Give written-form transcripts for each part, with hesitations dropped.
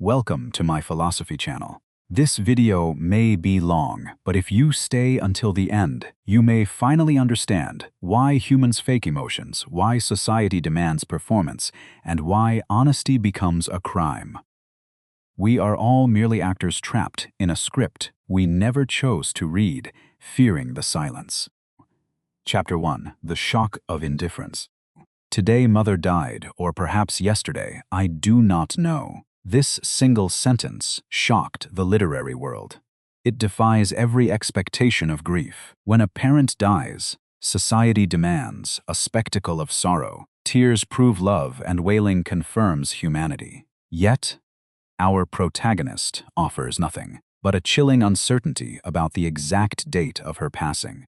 Welcome to my philosophy channel. This video may be long, but if you stay until the end, you may finally understand why humans fake emotions, why society demands performance, and why honesty becomes a crime. We are all merely actors trapped in a script we never chose to read, fearing the silence. Chapter 1. The Shock of Indifference. Today mother died, or perhaps yesterday, I do not know. This single sentence shocked the literary world. It defies every expectation of grief. When a parent dies, society demands a spectacle of sorrow. Tears prove love and wailing confirms humanity. Yet, our protagonist offers nothing but a chilling uncertainty about the exact date of her passing.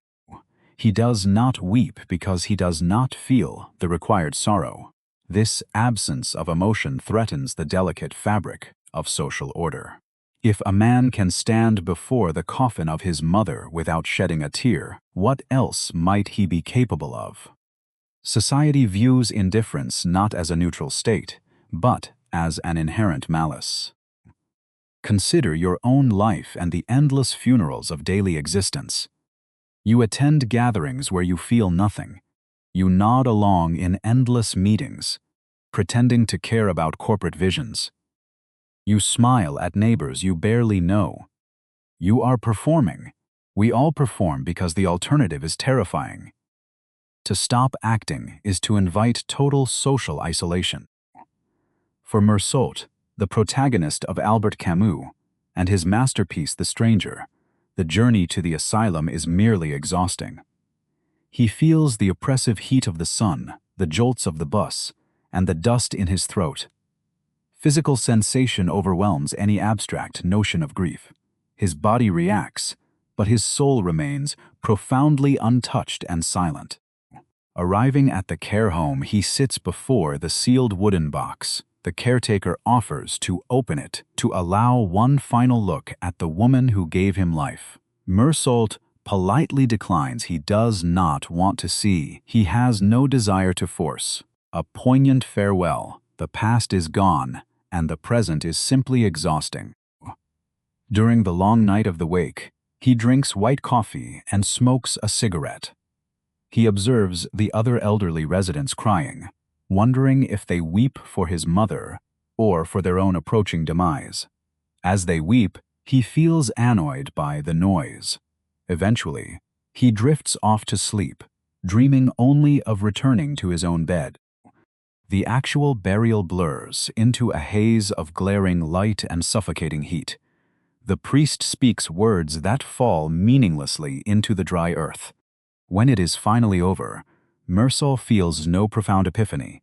He does not weep because he does not feel the required sorrow. This absence of emotion threatens the delicate fabric of social order. If a man can stand before the coffin of his mother without shedding a tear, what else might he be capable of? Society views indifference not as a neutral state, but as an inherent malice. Consider your own life and the endless funerals of daily existence. You attend gatherings where you feel nothing. You nod along in endless meetings, pretending to care about corporate visions. You smile at neighbors you barely know. You are performing. We all perform because the alternative is terrifying. To stop acting is to invite total social isolation. For Meursault, the protagonist of Albert Camus, and his masterpiece The Stranger, the journey to the asylum is merely exhausting. He feels the oppressive heat of the sun, the jolts of the bus, and the dust in his throat. Physical sensation overwhelms any abstract notion of grief. His body reacts, but his soul remains profoundly untouched and silent. Arriving at the care home, he sits before the sealed wooden box. The caretaker offers to open it to allow one final look at the woman who gave him life. Meursault politely declines. He does not want to see. He has no desire to force. A poignant farewell. The past is gone, and the present is simply exhausting. During the long night of the wake, he drinks white coffee and smokes a cigarette. He observes the other elderly residents crying, wondering if they weep for his mother or for their own approaching demise. As they weep, he feels annoyed by the noise. Eventually, he drifts off to sleep, dreaming only of returning to his own bed. The actual burial blurs into a haze of glaring light and suffocating heat. The priest speaks words that fall meaninglessly into the dry earth. When it is finally over, Meursault feels no profound epiphany.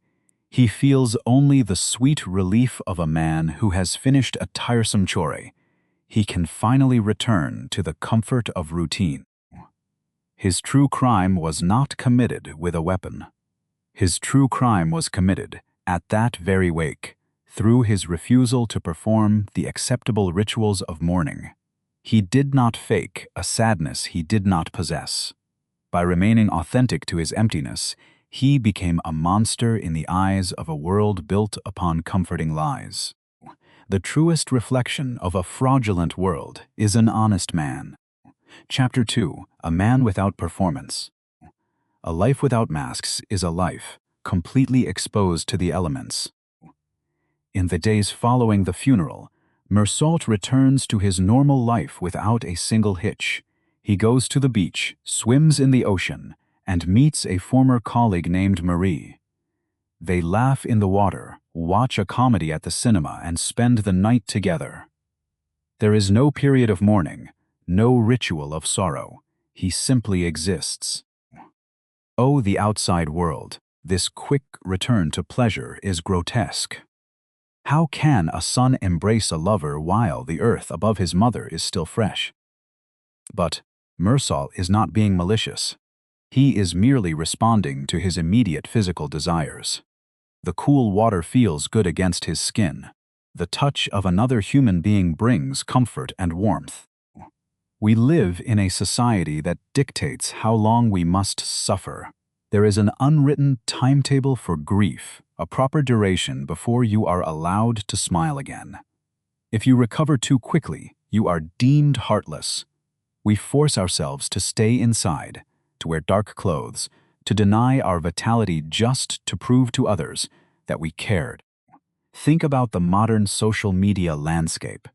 He feels only the sweet relief of a man who has finished a tiresome chore. He can finally return to the comfort of routine. His true crime was not committed with a weapon. His true crime was committed, at that very wake, through his refusal to perform the acceptable rituals of mourning. He did not fake a sadness he did not possess. By remaining authentic to his emptiness, he became a monster in the eyes of a world built upon comforting lies. The truest reflection of a fraudulent world is an honest man. Chapter 2. A Man Without Performance. A life without masks is a life completely exposed to the elements. In the days following the funeral, Meursault returns to his normal life without a single hitch. He goes to the beach, swims in the ocean, and meets a former colleague named Marie. They laugh in the water, watch a comedy at the cinema, and spend the night together. There is no period of mourning, no ritual of sorrow. He simply exists. Oh, the outside world, this quick return to pleasure is grotesque. How can a son embrace a lover while the earth above his mother is still fresh? But Meursault is not being malicious. He is merely responding to his immediate physical desires. The cool water feels good against his skin. The touch of another human being brings comfort and warmth. We live in a society that dictates how long we must suffer. There is an unwritten timetable for grief, a proper duration before you are allowed to smile again. If you recover too quickly, you are deemed heartless. We force ourselves to stay inside, to wear dark clothes, to deny our vitality just to prove to others that we cared. Think about the modern social media landscape.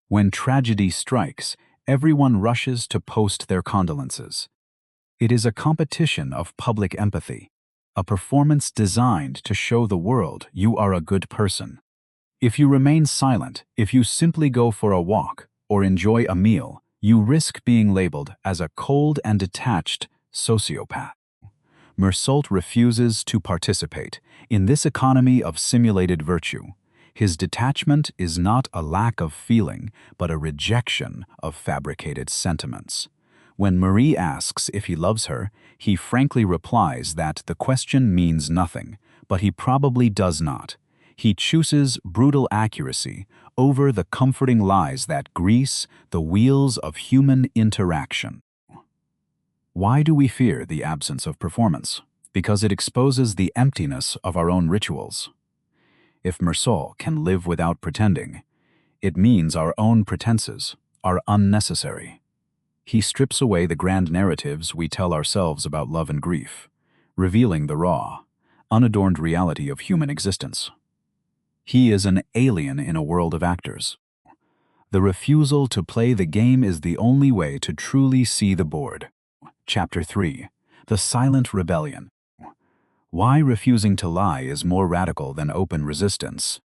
When tragedy strikes, everyone rushes to post their condolences. It is a competition of public empathy, a performance designed to show the world you are a good person. If you remain silent, if you simply go for a walk or enjoy a meal, you risk being labeled as a cold and detached sociopath. Meursault refuses to participate in this economy of simulated virtue. His detachment is not a lack of feeling, but a rejection of fabricated sentiments. When Marie asks if he loves her, he frankly replies that the question means nothing, but he probably does not. He chooses brutal accuracy over the comforting lies that grease the wheels of human interaction. Why do we fear the absence of performance? Because it exposes the emptiness of our own rituals. If Meursault can live without pretending, it means our own pretenses are unnecessary. He strips away the grand narratives we tell ourselves about love and grief, revealing the raw, unadorned reality of human existence. He is an alien in a world of actors. The refusal to play the game is the only way to truly see the board. Chapter 3. The Silent Rebellion. Why refusing to lie is more radical than open resistance.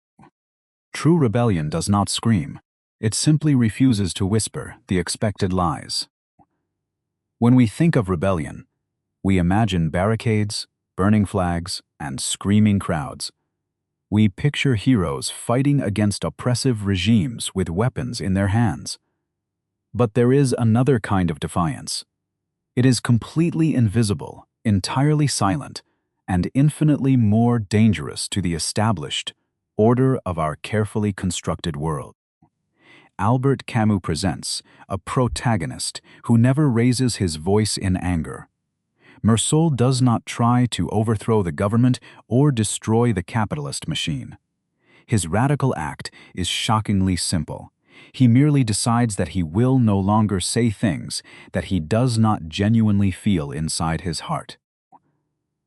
True rebellion does not scream. It simply refuses to whisper the expected lies. When we think of rebellion, we imagine barricades, burning flags, and screaming crowds. We picture heroes fighting against oppressive regimes with weapons in their hands. But there is another kind of defiance. It is completely invisible, entirely silent, and infinitely more dangerous to the established order of our carefully constructed world. Albert Camus presents a protagonist who never raises his voice in anger. Meursault does not try to overthrow the government or destroy the capitalist machine. His radical act is shockingly simple. He merely decides that he will no longer say things that he does not genuinely feel inside his heart.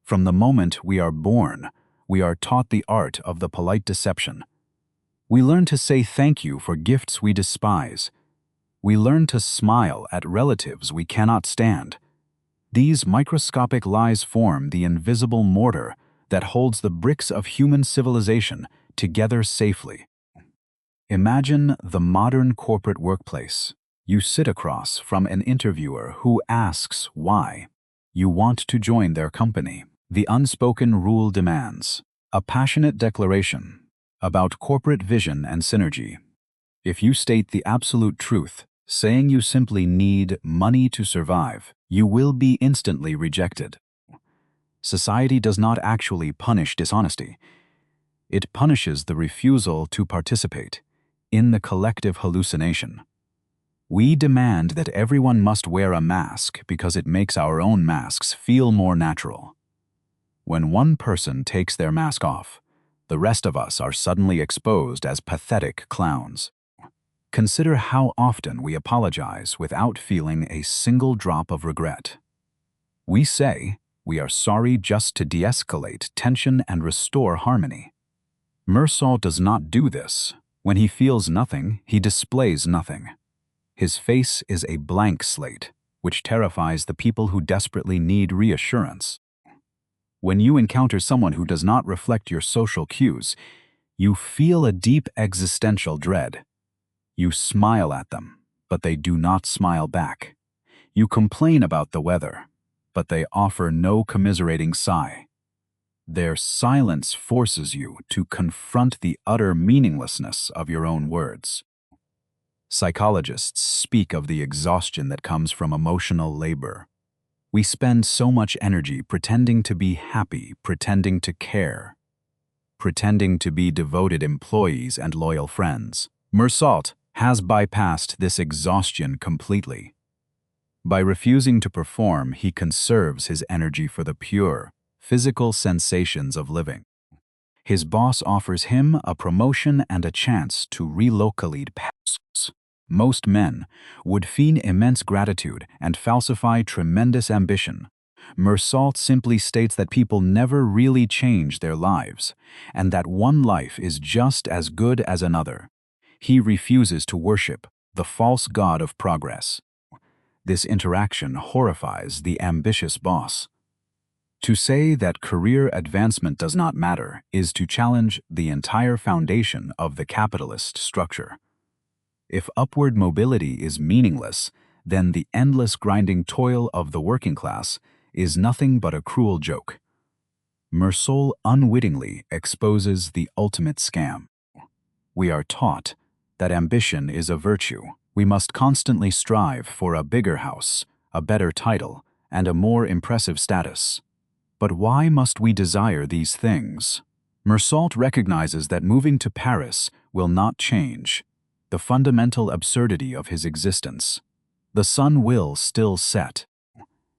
From the moment we are born, we are taught the art of the polite deception. We learn to say thank you for gifts we despise. We learn to smile at relatives we cannot stand. These microscopic lies form the invisible mortar that holds the bricks of human civilization together safely. Imagine the modern corporate workplace. You sit across from an interviewer who asks why. You want to join their company. The unspoken rule demands a passionate declaration about corporate vision and synergy. If you state the absolute truth, saying you simply need money to survive, you will be instantly rejected. Society does not actually punish dishonesty. It punishes the refusal to participate in the collective hallucination. We demand that everyone must wear a mask because it makes our own masks feel more natural. When one person takes their mask off, the rest of us are suddenly exposed as pathetic clowns. Consider how often we apologize without feeling a single drop of regret. We say we are sorry just to de-escalate tension and restore harmony. Meursault does not do this. When he feels nothing, he displays nothing. His face is a blank slate, which terrifies the people who desperately need reassurance. When you encounter someone who does not reflect your social cues, you feel a deep existential dread. You smile at them, but they do not smile back. You complain about the weather, but they offer no commiserating sigh. Their silence forces you to confront the utter meaninglessness of your own words. Psychologists speak of the exhaustion that comes from emotional labor. We spend so much energy pretending to be happy, pretending to care, pretending to be devoted employees and loyal friends. Meursault has bypassed this exhaustion completely. By refusing to perform, he conserves his energy for the pure, physical sensations of living. His boss offers him a promotion and a chance to relocate past. Most men would feign immense gratitude and falsify tremendous ambition. Meursault simply states that people never really change their lives, and that one life is just as good as another. He refuses to worship the false god of progress. This interaction horrifies the ambitious boss. To say that career advancement does not matter is to challenge the entire foundation of the capitalist structure. If upward mobility is meaningless, then the endless grinding toil of the working class is nothing but a cruel joke. Meursault unwittingly exposes the ultimate scam. We are taught that ambition is a virtue. We must constantly strive for a bigger house, a better title, and a more impressive status. But why must we desire these things? Meursault recognizes that moving to Paris will not change the fundamental absurdity of his existence. The sun will still set.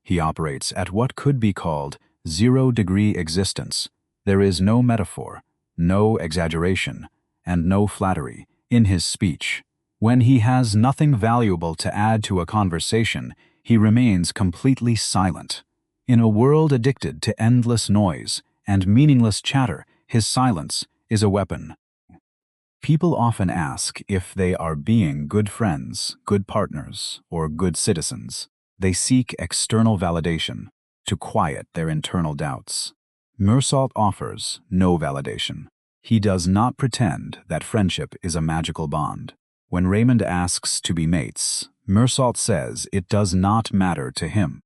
He operates at what could be called zero-degree existence. There is no metaphor, no exaggeration, and no flattery in his speech. When he has nothing valuable to add to a conversation, he remains completely silent. In a world addicted to endless noise and meaningless chatter, his silence is a weapon. People often ask if they are being good friends, good partners, or good citizens. They seek external validation to quiet their internal doubts. Meursault offers no validation. He does not pretend that friendship is a magical bond. When Raymond asks to be mates, Meursault says it does not matter to him.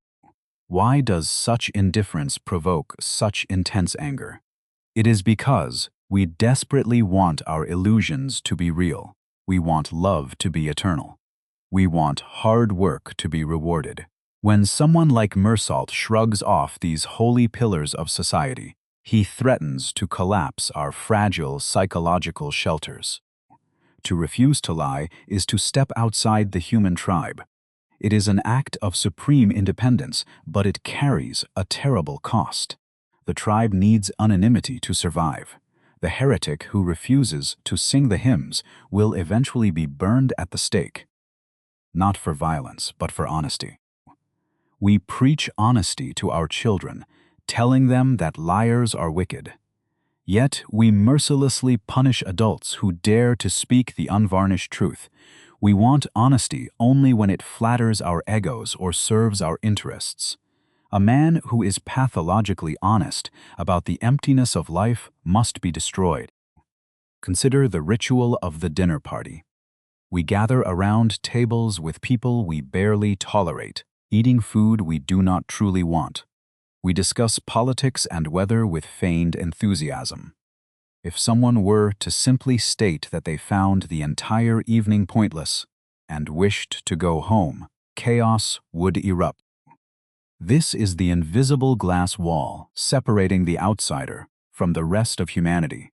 Why does such indifference provoke such intense anger? It is because we desperately want our illusions to be real. We want love to be eternal. We want hard work to be rewarded. When someone like Meursault shrugs off these holy pillars of society, he threatens to collapse our fragile psychological shelters. To refuse to lie is to step outside the human tribe. It is an act of supreme independence, but it carries a terrible cost. The tribe needs anonymity to survive. The heretic who refuses to sing the hymns will eventually be burned at the stake. Not for violence, but for honesty. We preach honesty to our children, telling them that liars are wicked. Yet we mercilessly punish adults who dare to speak the unvarnished truth. We want honesty only when it flatters our egos or serves our interests. A man who is pathologically honest about the emptiness of life must be destroyed. Consider the ritual of the dinner party. We gather around tables with people we barely tolerate, eating food we do not truly want. We discuss politics and weather with feigned enthusiasm. If someone were to simply state that they found the entire evening pointless and wished to go home, chaos would erupt. This is the invisible glass wall separating the outsider from the rest of humanity.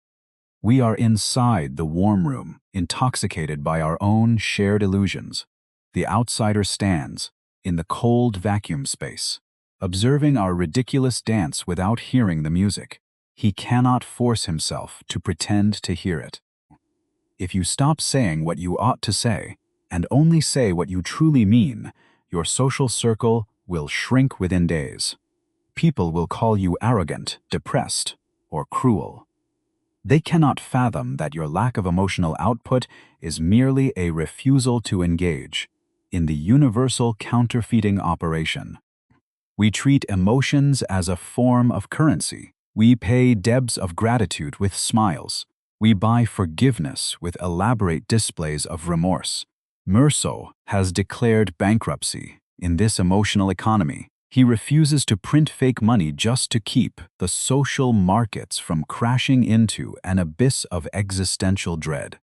We are inside the warm room, intoxicated by our own shared illusions. The outsider stands in the cold vacuum space, observing our ridiculous dance without hearing the music. He cannot force himself to pretend to hear it. If you stop saying what you ought to say and only say what you truly mean, your social circle will shrink within days. People will call you arrogant, depressed, or cruel. They cannot fathom that your lack of emotional output is merely a refusal to engage in the universal counterfeiting operation. We treat emotions as a form of currency. We pay debts of gratitude with smiles. We buy forgiveness with elaborate displays of remorse. Meursault has declared bankruptcy in this emotional economy. He refuses to print fake money just to keep the social markets from crashing into an abyss of existential dread.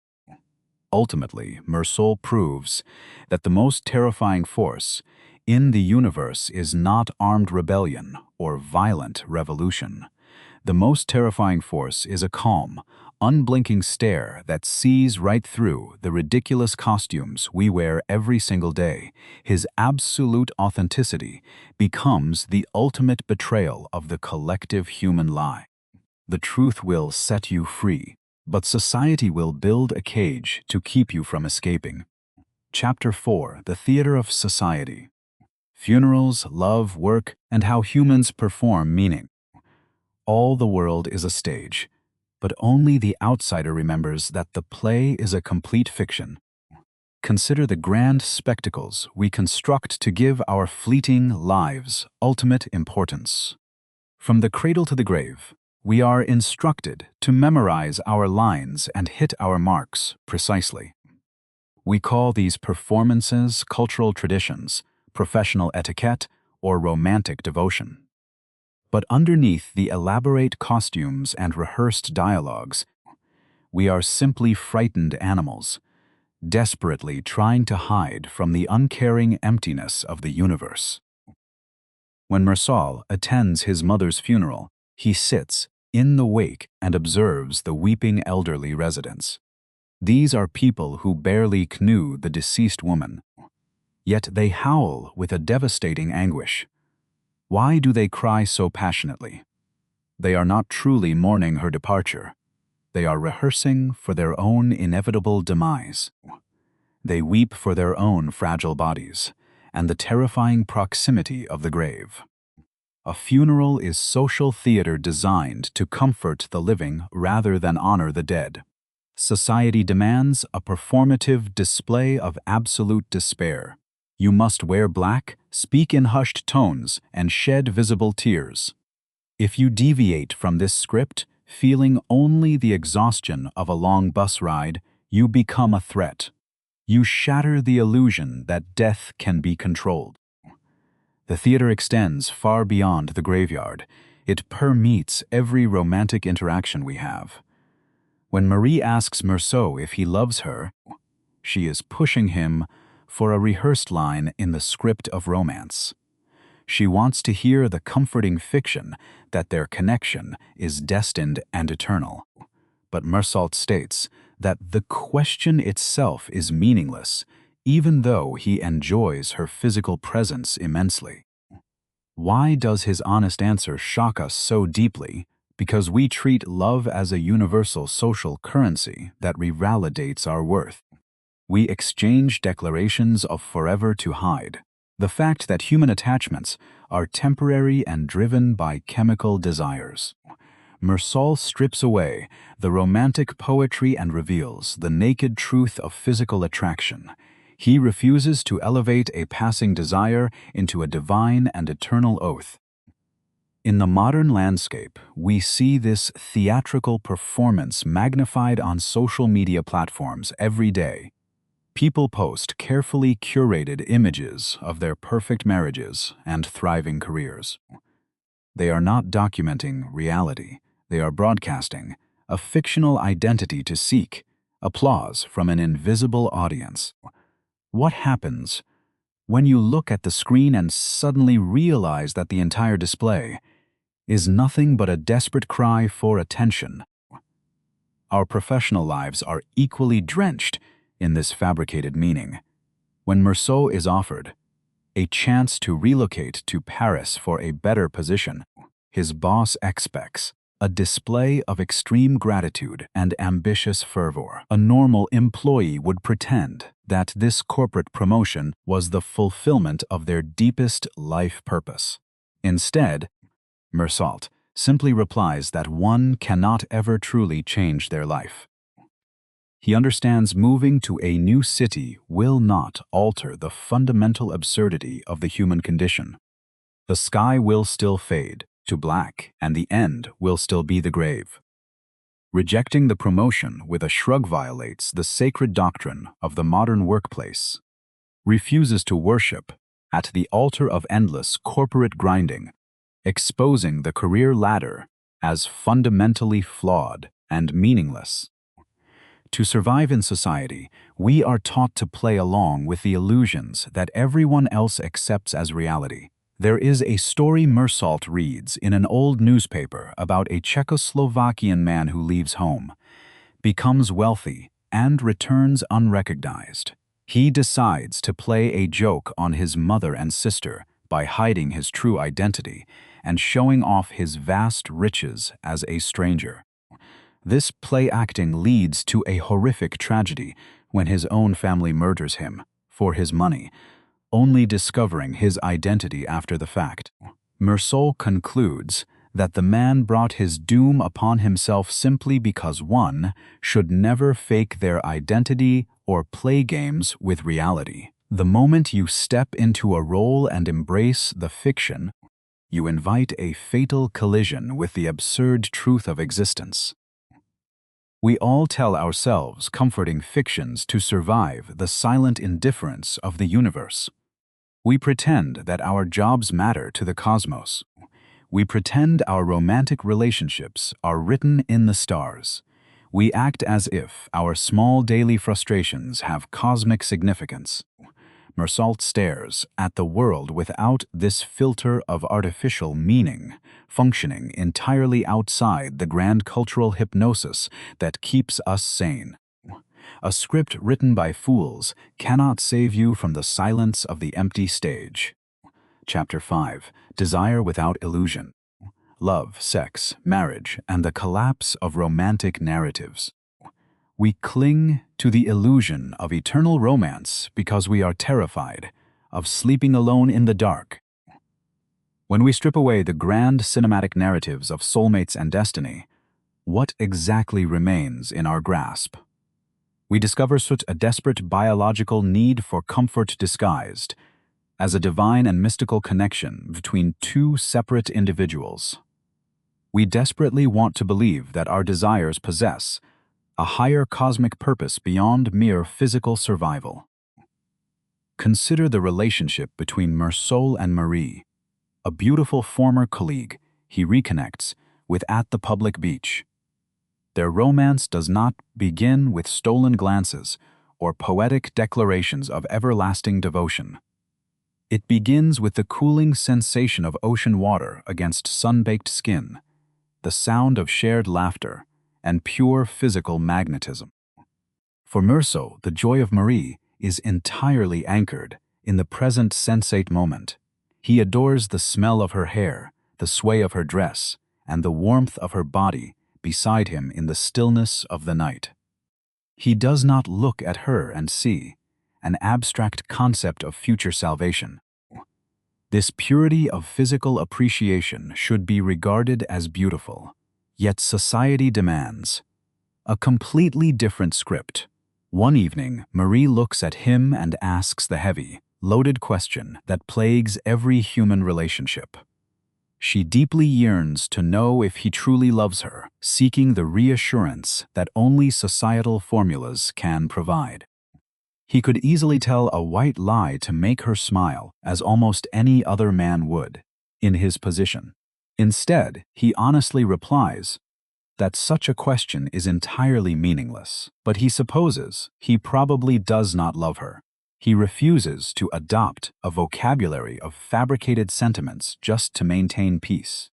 Ultimately, Meursault proves that the most terrifying force in the universe is not armed rebellion or violent revolution. The most terrifying force is a calm, unblinking stare that sees right through the ridiculous costumes we wear every single day. His absolute authenticity becomes the ultimate betrayal of the collective human lie. The truth will set you free, but society will build a cage to keep you from escaping. Chapter 4: The Theater of Society. Funerals, love, work, and how humans perform meaning. All the world is a stage, but only the outsider remembers that the play is a complete fiction. Consider the grand spectacles we construct to give our fleeting lives ultimate importance. From the cradle to the grave, we are instructed to memorize our lines and hit our marks precisely. We call these performances cultural traditions, professional etiquette, or romantic devotion. But underneath the elaborate costumes and rehearsed dialogues, we are simply frightened animals, desperately trying to hide from the uncaring emptiness of the universe. When Meursault attends his mother's funeral, he sits in the wake and observes the weeping elderly residents. These are people who barely knew the deceased woman, yet they howl with a devastating anguish. Why do they cry so passionately? They are not truly mourning her departure. They are rehearsing for their own inevitable demise. They weep for their own fragile bodies and the terrifying proximity of the grave. A funeral is social theater designed to comfort the living rather than honor the dead. Society demands a performative display of absolute despair. You must wear black, speak in hushed tones, and shed visible tears. If you deviate from this script, feeling only the exhaustion of a long bus ride, you become a threat. You shatter the illusion that death can be controlled. The theater extends far beyond the graveyard. It permeates every romantic interaction we have. When Marie asks Meursault if he loves her, she is pushing him for a rehearsed line in the script of romance. She wants to hear the comforting fiction that their connection is destined and eternal. But Meursault states that the question itself is meaningless, even though he enjoys her physical presence immensely. Why does his honest answer shock us so deeply? Because we treat love as a universal social currency that revalidates our worth. We exchange declarations of forever to hide the fact that human attachments are temporary and driven by chemical desires. Meursault strips away the romantic poetry and reveals the naked truth of physical attraction. He refuses to elevate a passing desire into a divine and eternal oath. In the modern landscape, we see this theatrical performance magnified on social media platforms every day. People post carefully curated images of their perfect marriages and thriving careers. They are not documenting reality. They are broadcasting a fictional identity to seek applause from an invisible audience. What happens when you look at the screen and suddenly realize that the entire display is nothing but a desperate cry for attention? Our professional lives are equally drenched in this fabricated meaning. When Meursault is offered a chance to relocate to Paris for a better position, his boss expects a display of extreme gratitude and ambitious fervor. A normal employee would pretend that this corporate promotion was the fulfillment of their deepest life purpose. Instead, Meursault simply replies that one cannot ever truly change their life. He understands moving to a new city will not alter the fundamental absurdity of the human condition. The sky will still fade to black, and the end will still be the grave. Rejecting the promotion with a shrug violates the sacred doctrine of the modern workplace, refuses to worship at the altar of endless corporate grinding, exposing the career ladder as fundamentally flawed and meaningless. To survive in society, we are taught to play along with the illusions that everyone else accepts as reality. There is a story Meursault reads in an old newspaper about a Czechoslovakian man who leaves home, becomes wealthy, and returns unrecognized. He decides to play a joke on his mother and sister, by hiding his true identity and showing off his vast riches as a stranger. This play acting leads to a horrific tragedy when his own family murders him for his money, only discovering his identity after the fact. Meursault concludes that the man brought his doom upon himself simply because one should never fake their identity or play games with reality. The moment you step into a role and embrace the fiction, you invite a fatal collision with the absurd truth of existence. We all tell ourselves comforting fictions to survive the silent indifference of the universe. We pretend that our jobs matter to the cosmos. We pretend our romantic relationships are written in the stars. We act as if our small daily frustrations have cosmic significance. Meursault stares at the world without this filter of artificial meaning, functioning entirely outside the grand cultural hypnosis that keeps us sane. A script written by fools cannot save you from the silence of the empty stage. Chapter 5. Desire without illusion. Love, sex, marriage, and the collapse of romantic narratives. We cling to the illusion of eternal romance because we are terrified of sleeping alone in the dark. When we strip away the grand cinematic narratives of soulmates and destiny, what exactly remains in our grasp? We discover such a desperate biological need for comfort disguised as a divine and mystical connection between two separate individuals. We desperately want to believe that our desires possess a higher cosmic purpose beyond mere physical survival. Consider the relationship between Meursault and Marie, a beautiful former colleague he reconnects with at the public beach. Their romance does not begin with stolen glances or poetic declarations of everlasting devotion. It begins with the cooling sensation of ocean water against sun-baked skin, the sound of shared laughter, and pure physical magnetism. For Meursault, the joy of Marie is entirely anchored in the present sensate moment. He adores the smell of her hair, the sway of her dress, and the warmth of her body beside him in the stillness of the night. He does not look at her and see an abstract concept of future salvation. This purity of physical appreciation should be regarded as beautiful. Yet society demands a completely different script. One evening, Marie looks at him and asks the heavy, loaded question that plagues every human relationship. She deeply yearns to know if he truly loves her, seeking the reassurance that only societal formulas can provide. He could easily tell a white lie to make her smile, as almost any other man would, in his position. Instead, he honestly replies that such a question is entirely meaningless, but he supposes he probably does not love her. He refuses to adopt a vocabulary of fabricated sentiments just to maintain peace.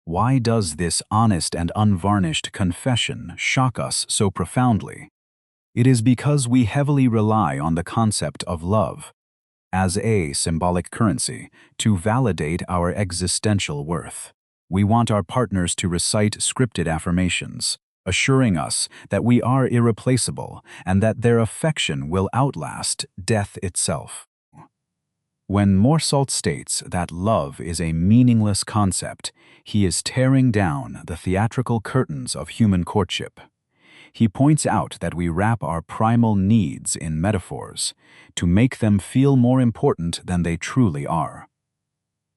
Why does this honest and unvarnished confession shock us so profoundly? It is because we heavily rely on the concept of love as a symbolic currency to validate our existential worth. We want our partners to recite scripted affirmations, assuring us that we are irreplaceable and that their affection will outlast death itself. When Meursault states that love is a meaningless concept, he is tearing down the theatrical curtains of human courtship. He points out that we wrap our primal needs in metaphors to make them feel more important than they truly are.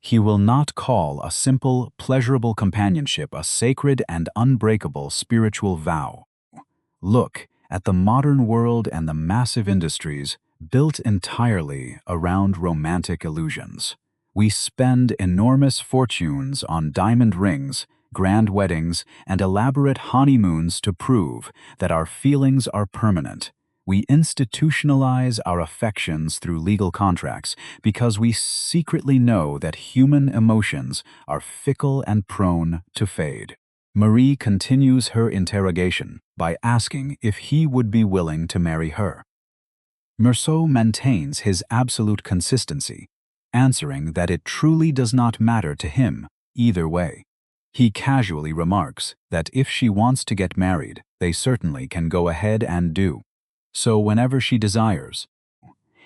He will not call a simple, pleasurable companionship a sacred and unbreakable spiritual vow. Look at the modern world and the massive industries built entirely around romantic illusions. We spend enormous fortunes on diamond rings, grand weddings, and elaborate honeymoons to prove that our feelings are permanent. We institutionalize our affections through legal contracts because we secretly know that human emotions are fickle and prone to fade. Marie continues her interrogation by asking if he would be willing to marry her. Meursault maintains his absolute consistency. answering that it truly does not matter to him either way. He casually remarks that if she wants to get married, they certainly can go ahead and do so whenever she desires.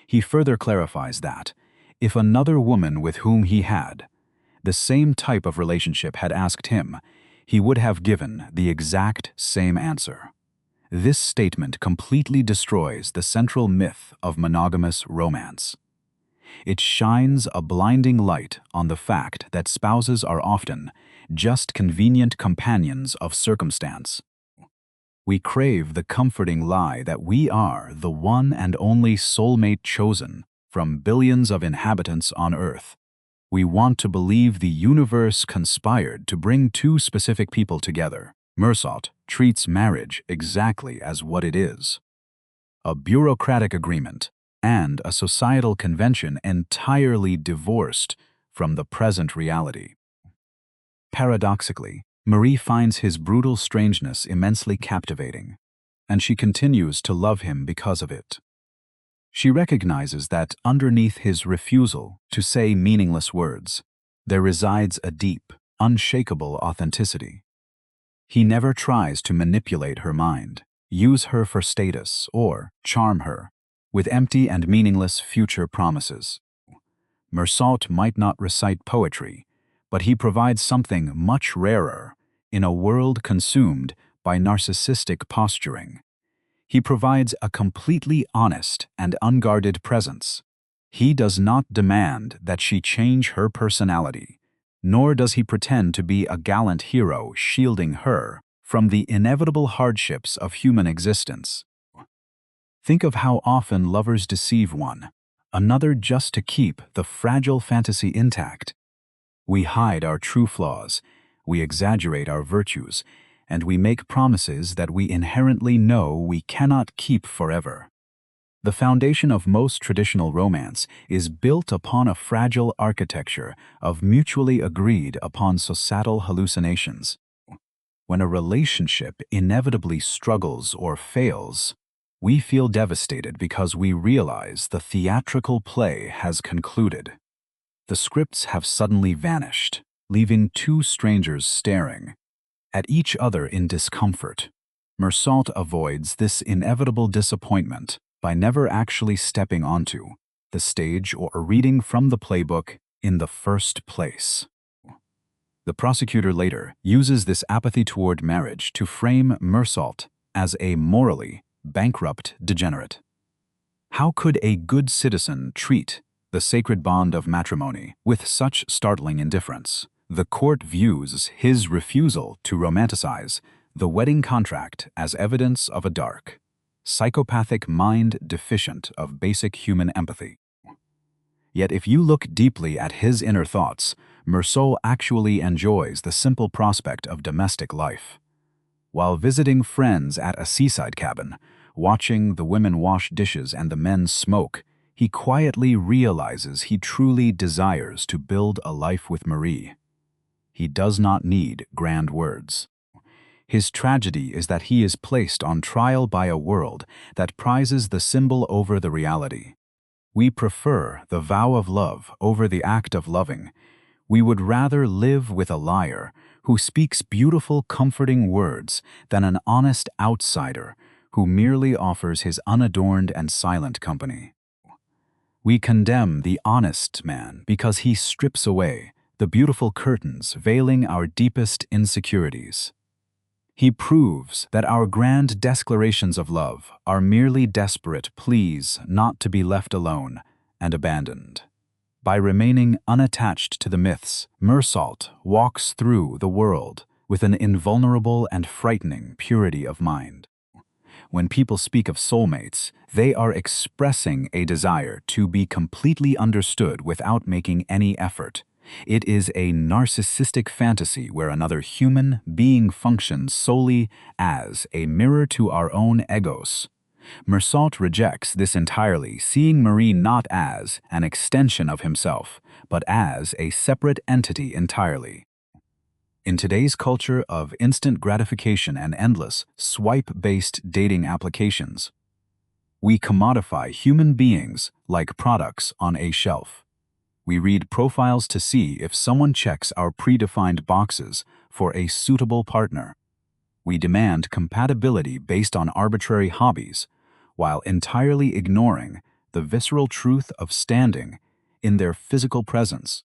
He further clarifies that if another woman with whom he had the same type of relationship had asked him, he would have given the exact same answer. This statement completely destroys the central myth of monogamous romance. It shines a blinding light on the fact that spouses are often just convenient companions of circumstance. We crave the comforting lie that we are the one and only soulmate chosen from billions of inhabitants on Earth. We want to believe the universe conspired to bring two specific people together. Meursault treats marriage exactly as what it is: a bureaucratic agreement and a societal convention entirely divorced from the present reality. Paradoxically, Marie finds his brutal strangeness immensely captivating, and she continues to love him because of it. She recognizes that underneath his refusal to say meaningless words, there resides a deep, unshakable authenticity. He never tries to manipulate her mind, use her for status, or charm her with empty and meaningless future promises. Meursault might not recite poetry, but he provides something much rarer in a world consumed by narcissistic posturing. He provides a completely honest and unguarded presence. He does not demand that she change her personality, nor does he pretend to be a gallant hero shielding her from the inevitable hardships of human existence. Think of how often lovers deceive one another just to keep the fragile fantasy intact. We hide our true flaws, we exaggerate our virtues, and we make promises that we inherently know we cannot keep forever. The foundation of most traditional romance is built upon a fragile architecture of mutually agreed upon societal hallucinations. When a relationship inevitably struggles or fails, we feel devastated because we realize the theatrical play has concluded. The scripts have suddenly vanished, leaving two strangers staring at each other in discomfort. Meursault avoids this inevitable disappointment by never actually stepping onto the stage or reading from the playbook in the first place. The prosecutor later uses this apathy toward marriage to frame Meursault as a morally bankrupt degenerate. How could a good citizen treat the sacred bond of matrimony with such startling indifference? The court views his refusal to romanticize the wedding contract as evidence of a dark, psychopathic mind deficient of basic human empathy. Yet if you look deeply at his inner thoughts, Meursault actually enjoys the simple prospect of domestic life. While visiting friends at a seaside cabin, watching the women wash dishes and the men smoke, he quietly realizes he truly desires to build a life with Marie. He does not need grand words. His tragedy is that he is placed on trial by a world that prizes the symbol over the reality. We prefer the vow of love over the act of loving. We would rather live with a liar who speaks beautiful, comforting words than an honest outsider who merely offers his unadorned and silent company. We condemn the honest man because he strips away the beautiful curtains veiling our deepest insecurities. He proves that our grand declarations of love are merely desperate pleas not to be left alone and abandoned. By remaining unattached to the myths, Meursault walks through the world with an invulnerable and frightening purity of mind. When people speak of soulmates, they are expressing a desire to be completely understood without making any effort. It is a narcissistic fantasy where another human being functions solely as a mirror to our own egos. Meursault rejects this entirely, seeing Marie not as an extension of himself, but as a separate entity entirely. In today's culture of instant gratification and endless swipe-based dating applications, we commodify human beings like products on a shelf. We read profiles to see if someone checks our predefined boxes for a suitable partner. We demand compatibility based on arbitrary hobbies, while entirely ignoring the visceral truth of standing in their physical presence.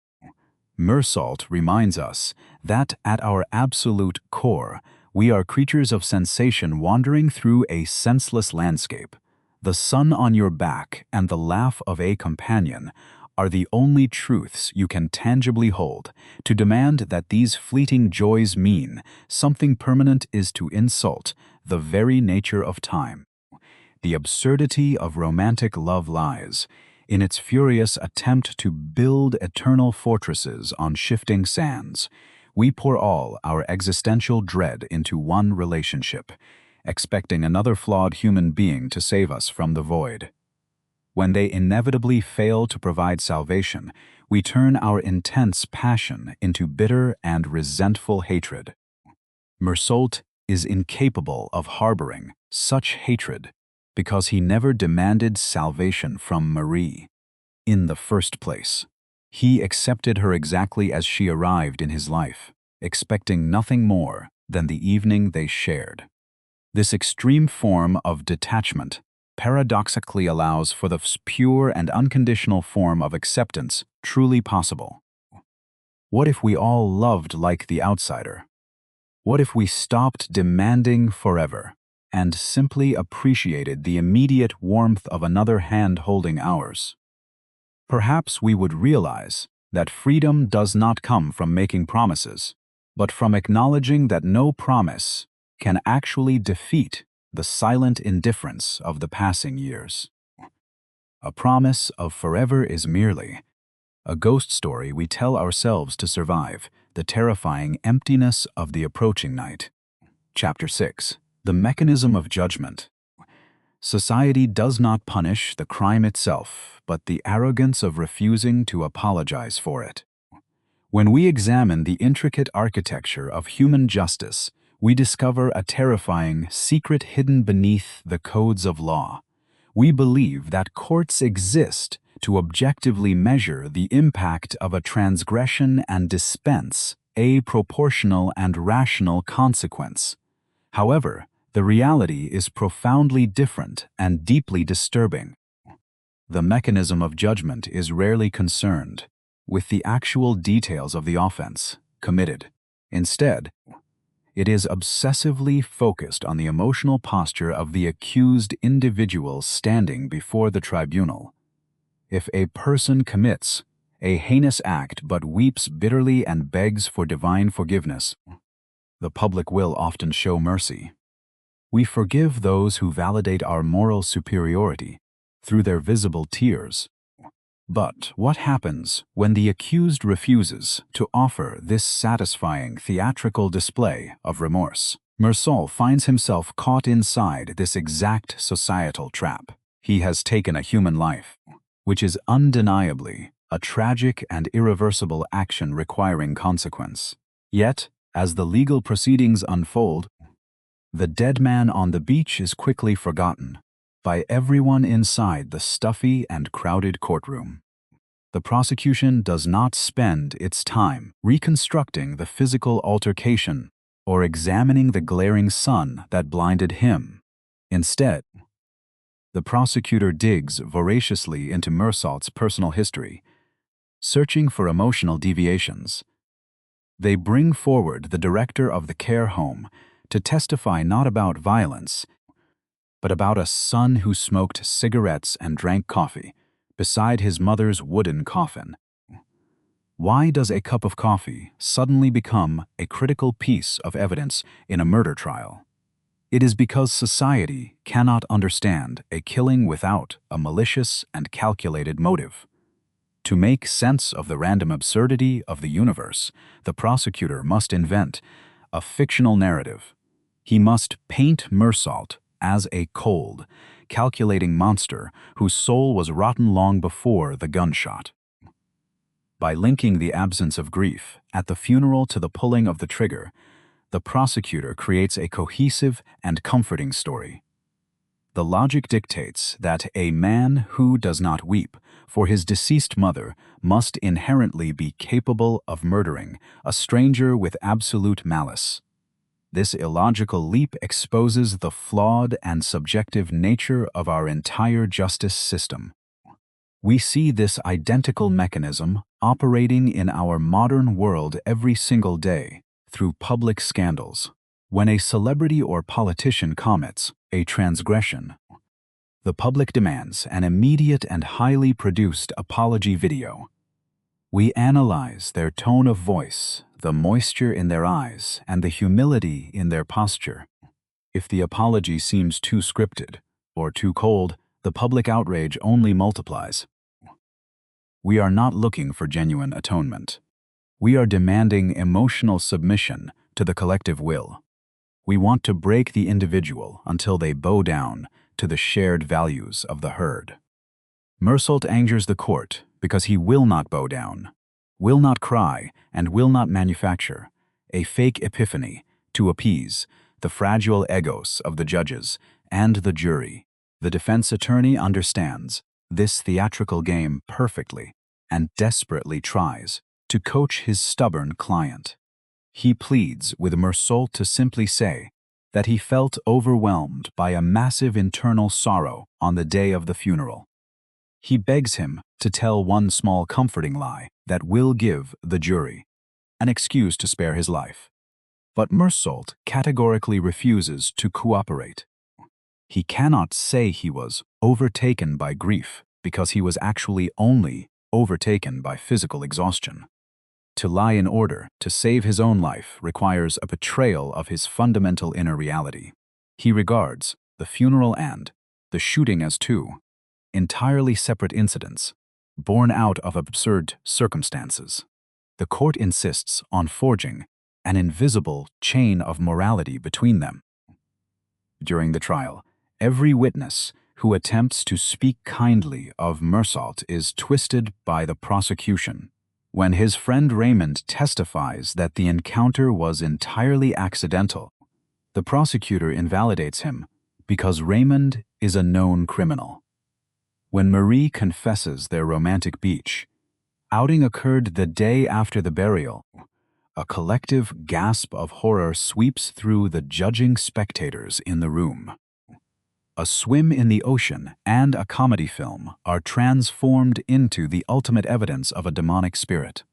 Meursault reminds us that at our absolute core, we are creatures of sensation wandering through a senseless landscape. The sun on your back and the laugh of a companion are the only truths you can tangibly hold. To demand that these fleeting joys mean something permanent is to insult the very nature of time. The absurdity of romantic love lies in its furious attempt to build eternal fortresses on shifting sands. We pour all our existential dread into one relationship, expecting another flawed human being to save us from the void. When they inevitably fail to provide salvation, we turn our intense passion into bitter and resentful hatred. Meursault is incapable of harboring such hatred because he never demanded salvation from Marie. In the first place, he accepted her exactly as she arrived in his life, expecting nothing more than the evening they shared. This extreme form of detachment paradoxically allows for the pure and unconditional form of acceptance truly possible. What if we all loved like the outsider? What if we stopped demanding forever and simply appreciated the immediate warmth of another hand holding ours? Perhaps we would realize that freedom does not come from making promises, but from acknowledging that no promise can actually defeat the silent indifference of the passing years. A promise of forever is merely a ghost story we tell ourselves to survive the terrifying emptiness of the approaching night. Chapter 6. The Mechanism of Judgment. Society does not punish the crime itself, but the arrogance of refusing to apologize for it. When we examine the intricate architecture of human justice, we discover a terrifying secret hidden beneath the codes of law. We believe that courts exist to objectively measure the impact of a transgression and dispense a proportional and rational consequence. However, the reality is profoundly different and deeply disturbing. The mechanism of judgment is rarely concerned with the actual details of the offense committed. Instead, it is obsessively focused on the emotional posture of the accused individual standing before the tribunal. If a person commits a heinous act but weeps bitterly and begs for divine forgiveness, the public will often show mercy. We forgive those who validate our moral superiority through their visible tears. But what happens when the accused refuses to offer this satisfying theatrical display of remorse? Meursault finds himself caught inside this exact societal trap. He has taken a human life, which is undeniably a tragic and irreversible action requiring consequence. Yet, as the legal proceedings unfold, the dead man on the beach is quickly forgotten by everyone inside the stuffy and crowded courtroom. The prosecution does not spend its time reconstructing the physical altercation or examining the glaring sun that blinded him. Instead, the prosecutor digs voraciously into Meursault's personal history, searching for emotional deviations. They bring forward the director of the care home to testify not about violence, but about a son who smoked cigarettes and drank coffee beside his mother's wooden coffin. Why does a cup of coffee suddenly become a critical piece of evidence in a murder trial? It is because society cannot understand a killing without a malicious and calculated motive. To make sense of the random absurdity of the universe, the prosecutor must invent a fictional narrative. He must paint Meursault as a cold, calculating monster whose soul was rotten long before the gunshot. By linking the absence of grief at the funeral to the pulling of the trigger, the prosecutor creates a cohesive and comforting story. The logic dictates that a man who does not weep for his deceased mother must inherently be capable of murdering a stranger with absolute malice. This illogical leap exposes the flawed and subjective nature of our entire justice system. We see this identical mechanism operating in our modern world every single day through public scandals. When a celebrity or politician commits a transgression, the public demands an immediate and highly produced apology video. We analyze their tone of voice, the moisture in their eyes, and the humility in their posture. If the apology seems too scripted or too cold, the public outrage only multiplies. We are not looking for genuine atonement. We are demanding emotional submission to the collective will. We want to break the individual until they bow down to the shared values of the herd. Meursault angers the court because he will not bow down, will not cry, and will not manufacture a fake epiphany to appease the fragile egos of the judges and the jury. The defense attorney understands this theatrical game perfectly and desperately tries to coach his stubborn client. He pleads with Meursault to simply say that he felt overwhelmed by a massive internal sorrow on the day of the funeral. He begs him to tell one small comforting lie that will give the jury an excuse to spare his life. But Meursault categorically refuses to cooperate. He cannot say he was overtaken by grief because he was actually only overtaken by physical exhaustion. To lie in order to save his own life requires a betrayal of his fundamental inner reality. He regards the funeral and the shooting as two entirely separate incidents, born out of absurd circumstances. The court insists on forging an invisible chain of morality between them. During the trial, every witness who attempts to speak kindly of Meursault is twisted by the prosecution. When his friend Raymond testifies that the encounter was entirely accidental, the prosecutor invalidates him because Raymond is a known criminal. When Marie confesses their romantic beach outing occurred the day after the burial, a collective gasp of horror sweeps through the judging spectators in the room. A swim in the ocean and a comedy film are transformed into the ultimate evidence of a demonic spirit.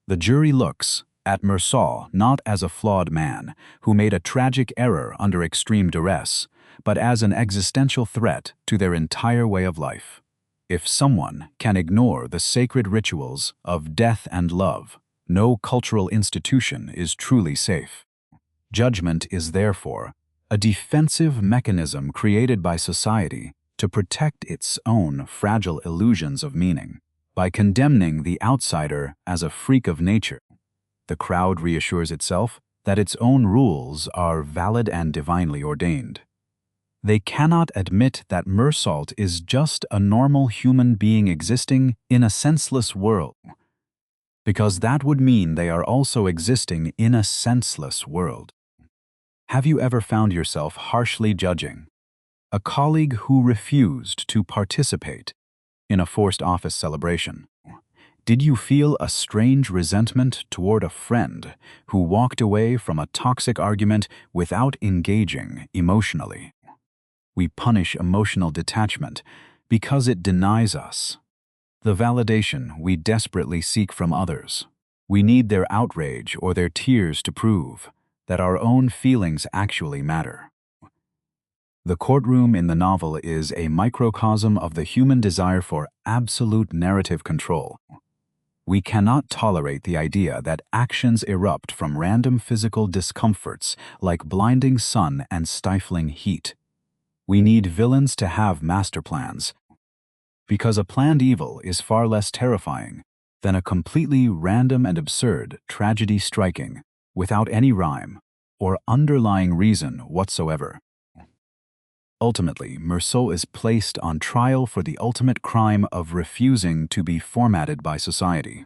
The jury looks at Meursault not as a flawed man who made a tragic error under extreme duress, but as an existential threat to their entire way of life. If someone can ignore the sacred rituals of death and love, no cultural institution is truly safe. Judgment is therefore a defensive mechanism created by society to protect its own fragile illusions of meaning. By condemning the outsider as a freak of nature, the crowd reassures itself that its own rules are valid and divinely ordained. They cannot admit that Meursault is just a normal human being existing in a senseless world, because that would mean they are also existing in a senseless world. Have you ever found yourself harshly judging a colleague who refused to participate in a forced office celebration? Did you feel a strange resentment toward a friend who walked away from a toxic argument without engaging emotionally? We punish emotional detachment because it denies us the validation we desperately seek from others. We need their outrage or their tears to prove that our own feelings actually matter. The courtroom in the novel is a microcosm of the human desire for absolute narrative control. We cannot tolerate the idea that actions erupt from random physical discomforts like blinding sun and stifling heat. We need villains to have master plans, because a planned evil is far less terrifying than a completely random and absurd tragedy striking without any rhyme or underlying reason whatsoever. Ultimately, Meursault is placed on trial for the ultimate crime of refusing to be formatted by society.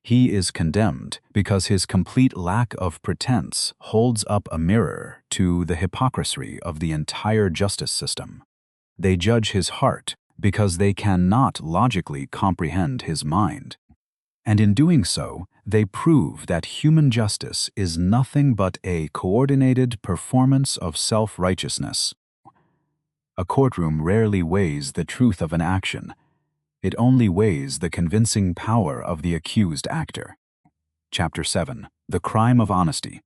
He is condemned because his complete lack of pretense holds up a mirror to the hypocrisy of the entire justice system. They judge his heart because they cannot logically comprehend his mind. And in doing so, they prove that human justice is nothing but a coordinated performance of self-righteousness. A courtroom rarely weighs the truth of an action. It only weighs the convincing power of the accused actor. Chapter 7. The Crime of Honesty.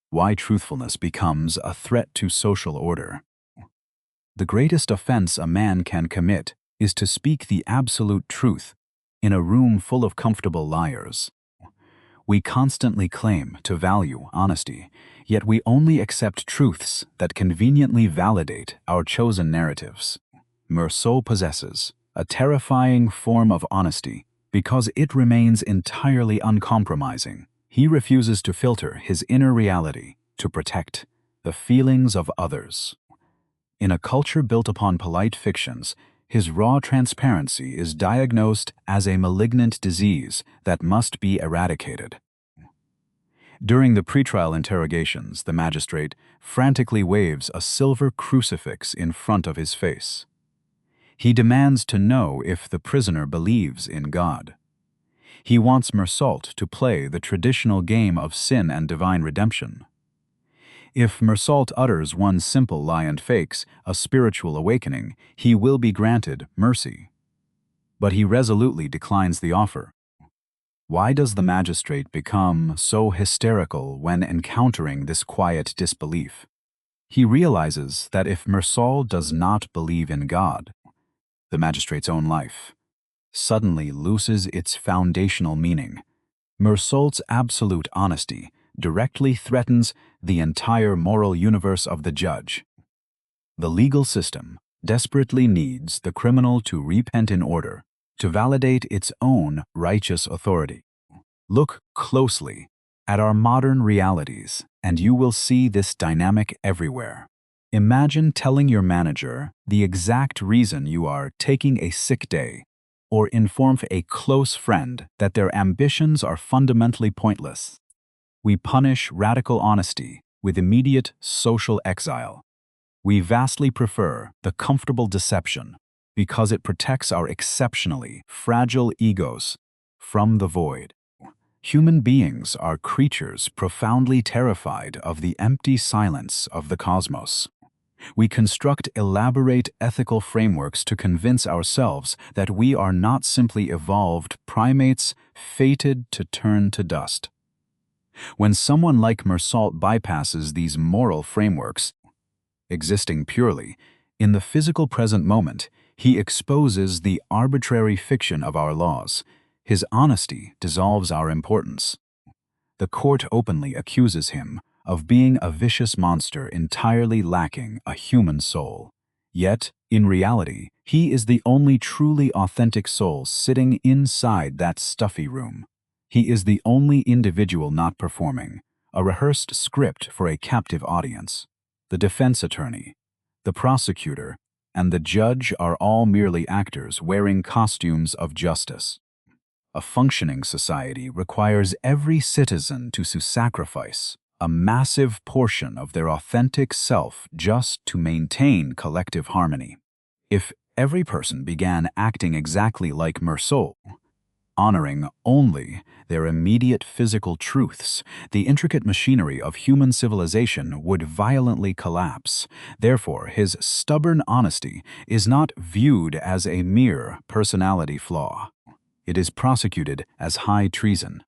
Why truthfulness becomes a threat to social order. The greatest offense a man can commit is to speak the absolute truth in a room full of comfortable liars. We constantly claim to value honesty, yet we only accept truths that conveniently validate our chosen narratives. Meursault possesses a terrifying form of honesty because it remains entirely uncompromising. He refuses to filter his inner reality to protect the feelings of others. In a culture built upon polite fictions, his raw transparency is diagnosed as a malignant disease that must be eradicated. During the pretrial interrogations, the magistrate frantically waves a silver crucifix in front of his face. He demands to know if the prisoner believes in God. He wants Meursault to play the traditional game of sin and divine redemption. If Meursault utters one simple lie and fakes a spiritual awakening, he will be granted mercy. But he resolutely declines the offer. Why does the magistrate become so hysterical when encountering this quiet disbelief? He realizes that if Meursault does not believe in God, the magistrate's own life suddenly loses its foundational meaning. Meursault's absolute honesty directly threatens the entire moral universe of the judge. The legal system desperately needs the criminal to repent in order to validate its own righteous authority. Look closely at our modern realities, and you will see this dynamic everywhere. Imagine telling your manager the exact reason you are taking a sick day, or inform a close friend that their ambitions are fundamentally pointless. We punish radical honesty with immediate social exile. We vastly prefer the comfortable deception because it protects our exceptionally fragile egos from the void. Human beings are creatures profoundly terrified of the empty silence of the cosmos. We construct elaborate ethical frameworks to convince ourselves that we are not simply evolved primates fated to turn to dust. When someone like Meursault bypasses these moral frameworks, existing purely in the physical present moment, he exposes the arbitrary fiction of our laws. His honesty dissolves our importance. The court openly accuses him of being a vicious monster entirely lacking a human soul. Yet, in reality, he is the only truly authentic soul sitting inside that stuffy room. He is the only individual not performing, a rehearsed script for a captive audience. The defense attorney, the prosecutor, and the judge are all merely actors wearing costumes of justice. A functioning society requires every citizen to sacrifice a massive portion of their authentic self just to maintain collective harmony. If every person began acting exactly like Meursault, honoring only their immediate physical truths, the intricate machinery of human civilization would violently collapse. Therefore, his stubborn honesty is not viewed as a mere personality flaw. It is prosecuted as high treason.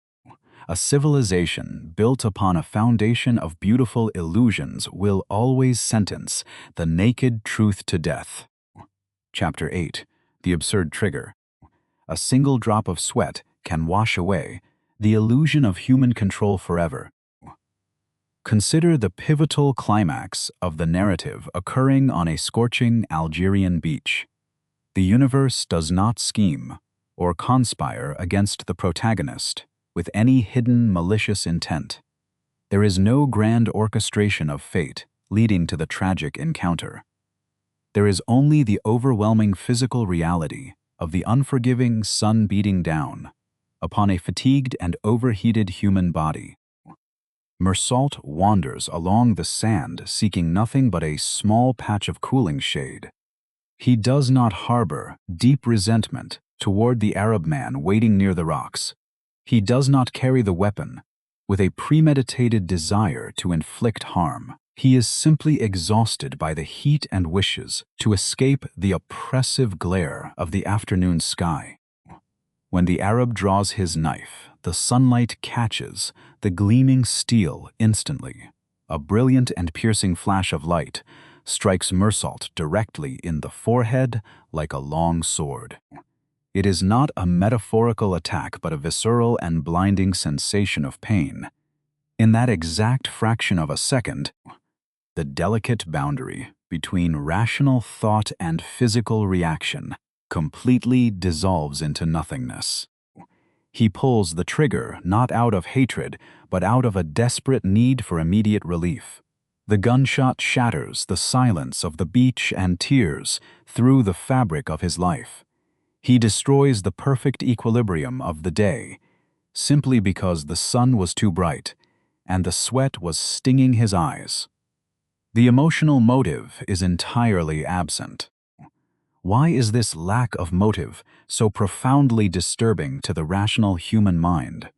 A civilization built upon a foundation of beautiful illusions will always sentence the naked truth to death. Chapter 8. The Absurd Trigger. A single drop of sweat can wash away the illusion of human control forever. Consider the pivotal climax of the narrative occurring on a scorching Algerian beach. The universe does not scheme or conspire against the protagonist with any hidden malicious intent. There is no grand orchestration of fate leading to the tragic encounter. There is only the overwhelming physical reality of the unforgiving sun beating down upon a fatigued and overheated human body. Meursault wanders along the sand seeking nothing but a small patch of cooling shade. He does not harbor deep resentment toward the Arab man waiting near the rocks. He does not carry the weapon with a premeditated desire to inflict harm. He is simply exhausted by the heat and wishes to escape the oppressive glare of the afternoon sky. When the Arab draws his knife, the sunlight catches the gleaming steel instantly. A brilliant and piercing flash of light strikes Meursault directly in the forehead like a long sword. It is not a metaphorical attack but a visceral and blinding sensation of pain. In that exact fraction of a second, the delicate boundary between rational thought and physical reaction completely dissolves into nothingness. He pulls the trigger not out of hatred, but out of a desperate need for immediate relief. The gunshot shatters the silence of the beach and tears through the fabric of his life. He destroys the perfect equilibrium of the day, simply because the sun was too bright and the sweat was stinging his eyes. The emotional motive is entirely absent. Why is this lack of motive so profoundly disturbing to the rational human mind?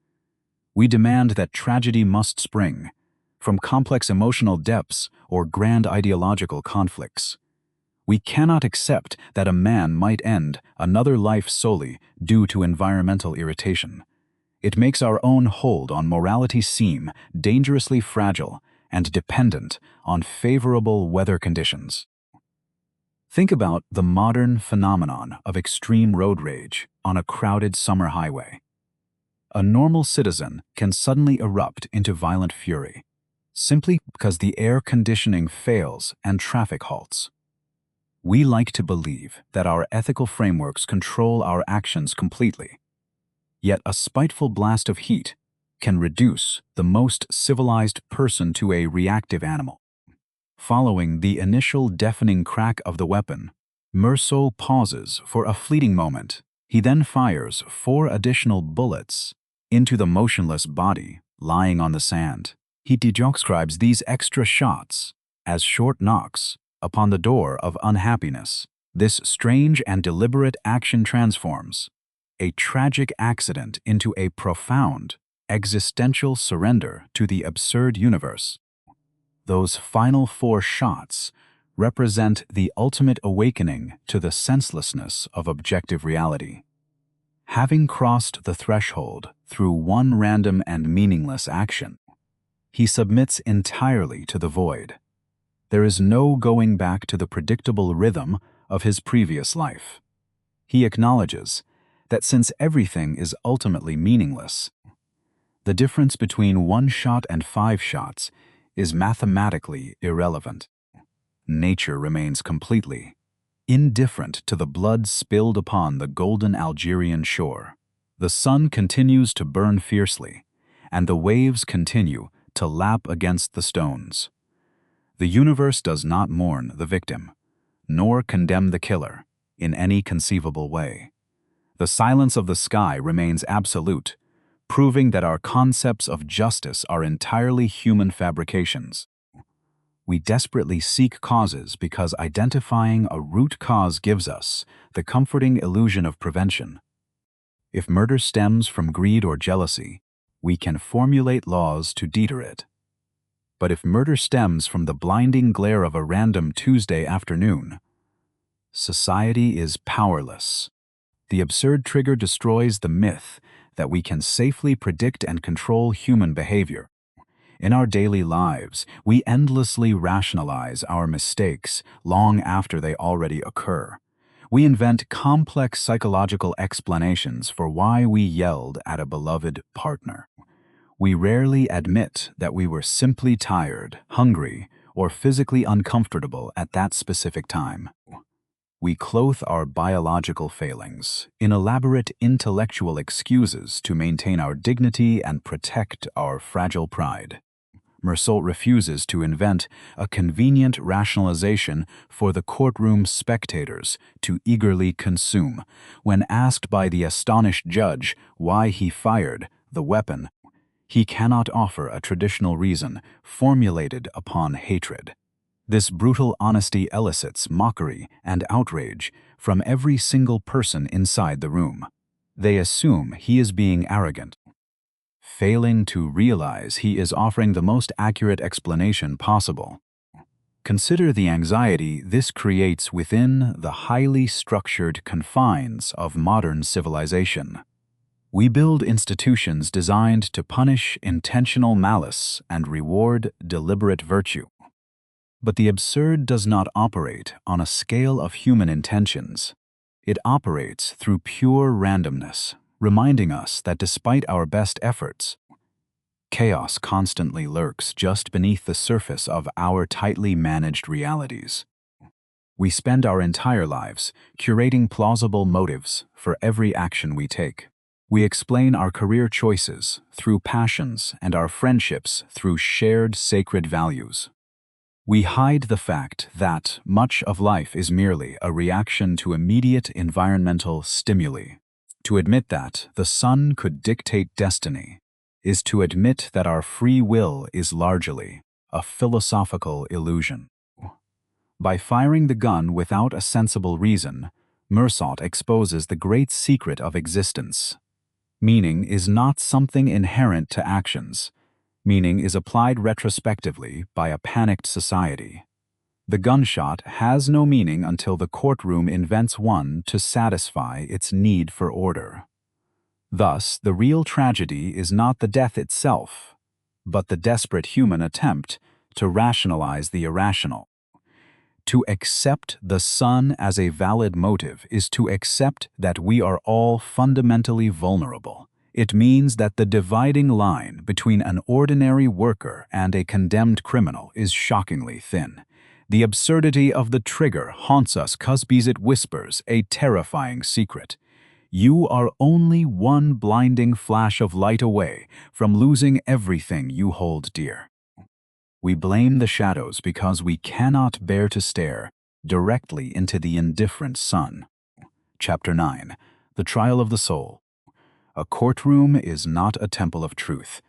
We demand that tragedy must spring from complex emotional depths or grand ideological conflicts. We cannot accept that a man might end another life solely due to environmental irritation. It makes our own hold on morality seem dangerously fragile and dependent on favorable weather conditions. Think about the modern phenomenon of extreme road rage on a crowded summer highway. A normal citizen can suddenly erupt into violent fury, simply because the air conditioning fails and traffic halts. We like to believe that our ethical frameworks control our actions completely. Yet a spiteful blast of heat can reduce the most civilized person to a reactive animal. Following the initial deafening crack of the weapon, Meursault pauses for a fleeting moment. He then fires 4 additional bullets into the motionless body lying on the sand. He describes these extra shots as short knocks upon the door of unhappiness. This strange and deliberate action transforms a tragic accident into a profound, existential surrender to the absurd universe. Those final 4 shots represent the ultimate awakening to the senselessness of objective reality. Having crossed the threshold through one random and meaningless action, he submits entirely to the void. There is no going back to the predictable rhythm of his previous life. He acknowledges that since everything is ultimately meaningless, the difference between 1 shot and 5 shots is mathematically irrelevant. Nature remains completely indifferent to the blood spilled upon the golden Algerian shore. The sun continues to burn fiercely, and the waves continue to lap against the stones. The universe does not mourn the victim, nor condemn the killer in any conceivable way. The silence of the sky remains absolute, proving that our concepts of justice are entirely human fabrications. We desperately seek causes because identifying a root cause gives us the comforting illusion of prevention. If murder stems from greed or jealousy, we can formulate laws to deter it. But if murder stems from the blinding glare of a random Tuesday afternoon, society is powerless. The absurd trigger destroys the myth that we can safely predict and control human behavior. In our daily lives, we endlessly rationalize our mistakes long after they already occur. We invent complex psychological explanations for why we yelled at a beloved partner. We rarely admit that we were simply tired, hungry, or physically uncomfortable at that specific time. We clothe our biological failings in elaborate intellectual excuses to maintain our dignity and protect our fragile pride. Meursault refuses to invent a convenient rationalization for the courtroom spectators to eagerly consume. When asked by the astonished judge why he fired the weapon, he cannot offer a traditional reason formulated upon hatred. This brutal honesty elicits mockery and outrage from every single person inside the room. They assume he is being arrogant, failing to realize he is offering the most accurate explanation possible. Consider the anxiety this creates within the highly structured confines of modern civilization. We build institutions designed to punish intentional malice and reward deliberate virtue. But the absurd does not operate on a scale of human intentions. It operates through pure randomness, reminding us that despite our best efforts, chaos constantly lurks just beneath the surface of our tightly managed realities. We spend our entire lives curating plausible motives for every action we take. We explain our career choices through passions and our friendships through shared sacred values. We hide the fact that much of life is merely a reaction to immediate environmental stimuli. To admit that the sun could dictate destiny is to admit that our free will is largely a philosophical illusion. By firing the gun without a sensible reason, Meursault exposes the great secret of existence. Meaning is not something inherent to actions. Meaning is applied retrospectively by a panicked society. The gunshot has no meaning until the courtroom invents one to satisfy its need for order. Thus, the real tragedy is not the death itself, but the desperate human attempt to rationalize the irrational. To accept the sun as a valid motive is to accept that we are all fundamentally vulnerable. It means that the dividing line between an ordinary worker and a condemned criminal is shockingly thin. The absurdity of the trigger haunts us because it whispers a terrifying secret. You are only one blinding flash of light away from losing everything you hold dear. We blame the shadows because we cannot bear to stare directly into the indifferent sun. Chapter 9. The Trial of the Soul. A courtroom is not a temple of truth.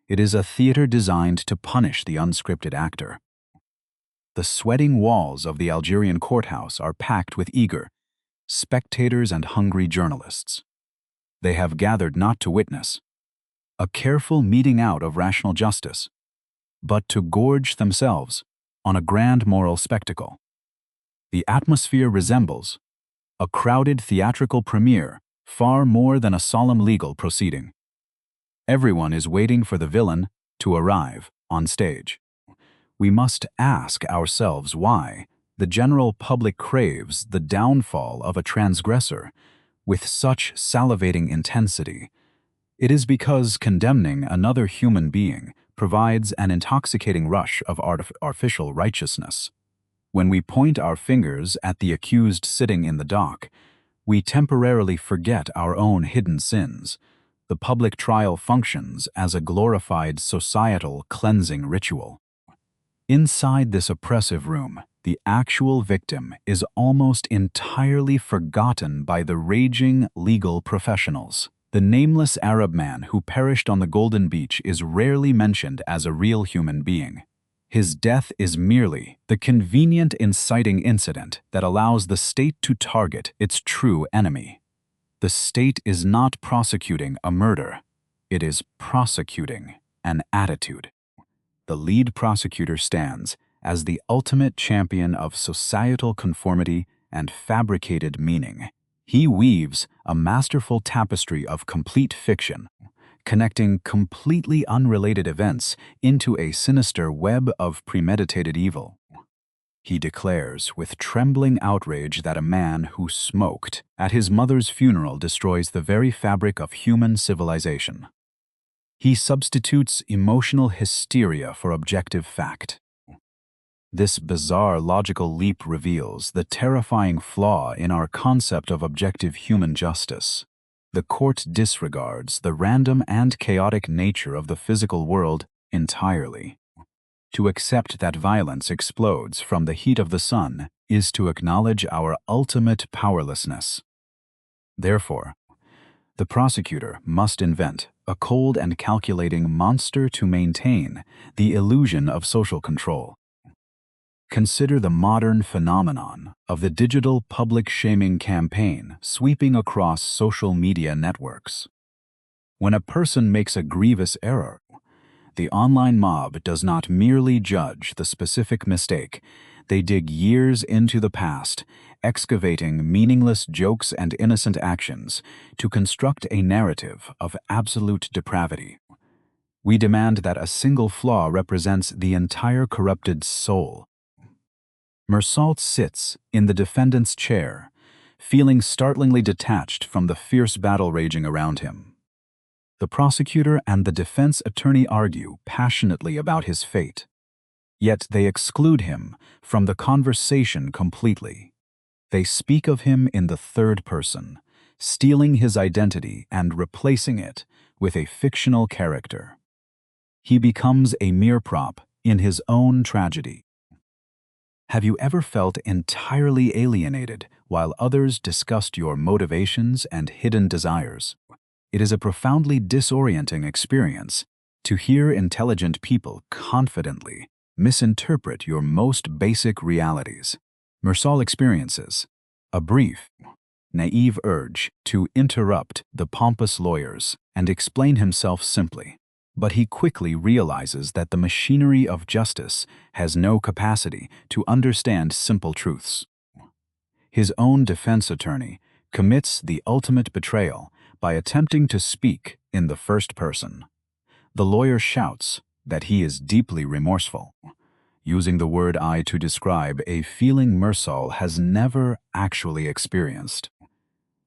It is a theater designed to punish the unscripted actor. The sweating walls of the Algerian courthouse are packed with eager spectators and hungry journalists. They have gathered not to witness a careful meting out of rational justice, but to gorge themselves on a grand moral spectacle. The atmosphere resembles a crowded theatrical premiere far more than a solemn legal proceeding. Everyone is waiting for the villain to arrive on stage. We must ask ourselves why the general public craves the downfall of a transgressor with such salivating intensity. It is because condemning another human being provides an intoxicating rush of artificial righteousness. When we point our fingers at the accused sitting in the dock, we temporarily forget our own hidden sins. The public trial functions as a glorified societal cleansing ritual. Inside this oppressive room, the actual victim is almost entirely forgotten by the raging legal professionals. The nameless Arab man who perished on the Golden Beach is rarely mentioned as a real human being. His death is merely the convenient inciting incident that allows the state to target its true enemy. The state is not prosecuting a murder. It is prosecuting an attitude. The lead prosecutor stands as the ultimate champion of societal conformity and fabricated meaning. He weaves a masterful tapestry of complete fiction, connecting completely unrelated events into a sinister web of premeditated evil. He declares with trembling outrage that a man who smoked at his mother's funeral destroys the very fabric of human civilization. He substitutes emotional hysteria for objective fact. This bizarre logical leap reveals the terrifying flaw in our concept of objective human justice. The court disregards the random and chaotic nature of the physical world entirely. To accept that violence explodes from the heat of the sun is to acknowledge our ultimate powerlessness. Therefore, the prosecutor must invent a cold and calculating monster to maintain the illusion of social control. Consider the modern phenomenon of the digital public shaming campaign sweeping across social media networks. When a person makes a grievous error, the online mob does not merely judge the specific mistake, they dig years into the past, excavating meaningless jokes and innocent actions to construct a narrative of absolute depravity. We demand that a single flaw represents the entire corrupted soul. Meursault sits in the defendant's chair, feeling startlingly detached from the fierce battle raging around him. The prosecutor and the defense attorney argue passionately about his fate, yet they exclude him from the conversation completely. They speak of him in the third person, stealing his identity and replacing it with a fictional character. He becomes a mere prop in his own tragedy. Have you ever felt entirely alienated while others discussed your motivations and hidden desires? It is a profoundly disorienting experience to hear intelligent people confidently misinterpret your most basic realities. Meursault experiences a brief, naive urge to interrupt the pompous lawyers and explain himself simply. But he quickly realizes that the machinery of justice has no capacity to understand simple truths. His own defense attorney commits the ultimate betrayal by attempting to speak in the first person. The lawyer shouts that he is deeply remorseful, using the word "I" to describe a feeling Meursault has never actually experienced.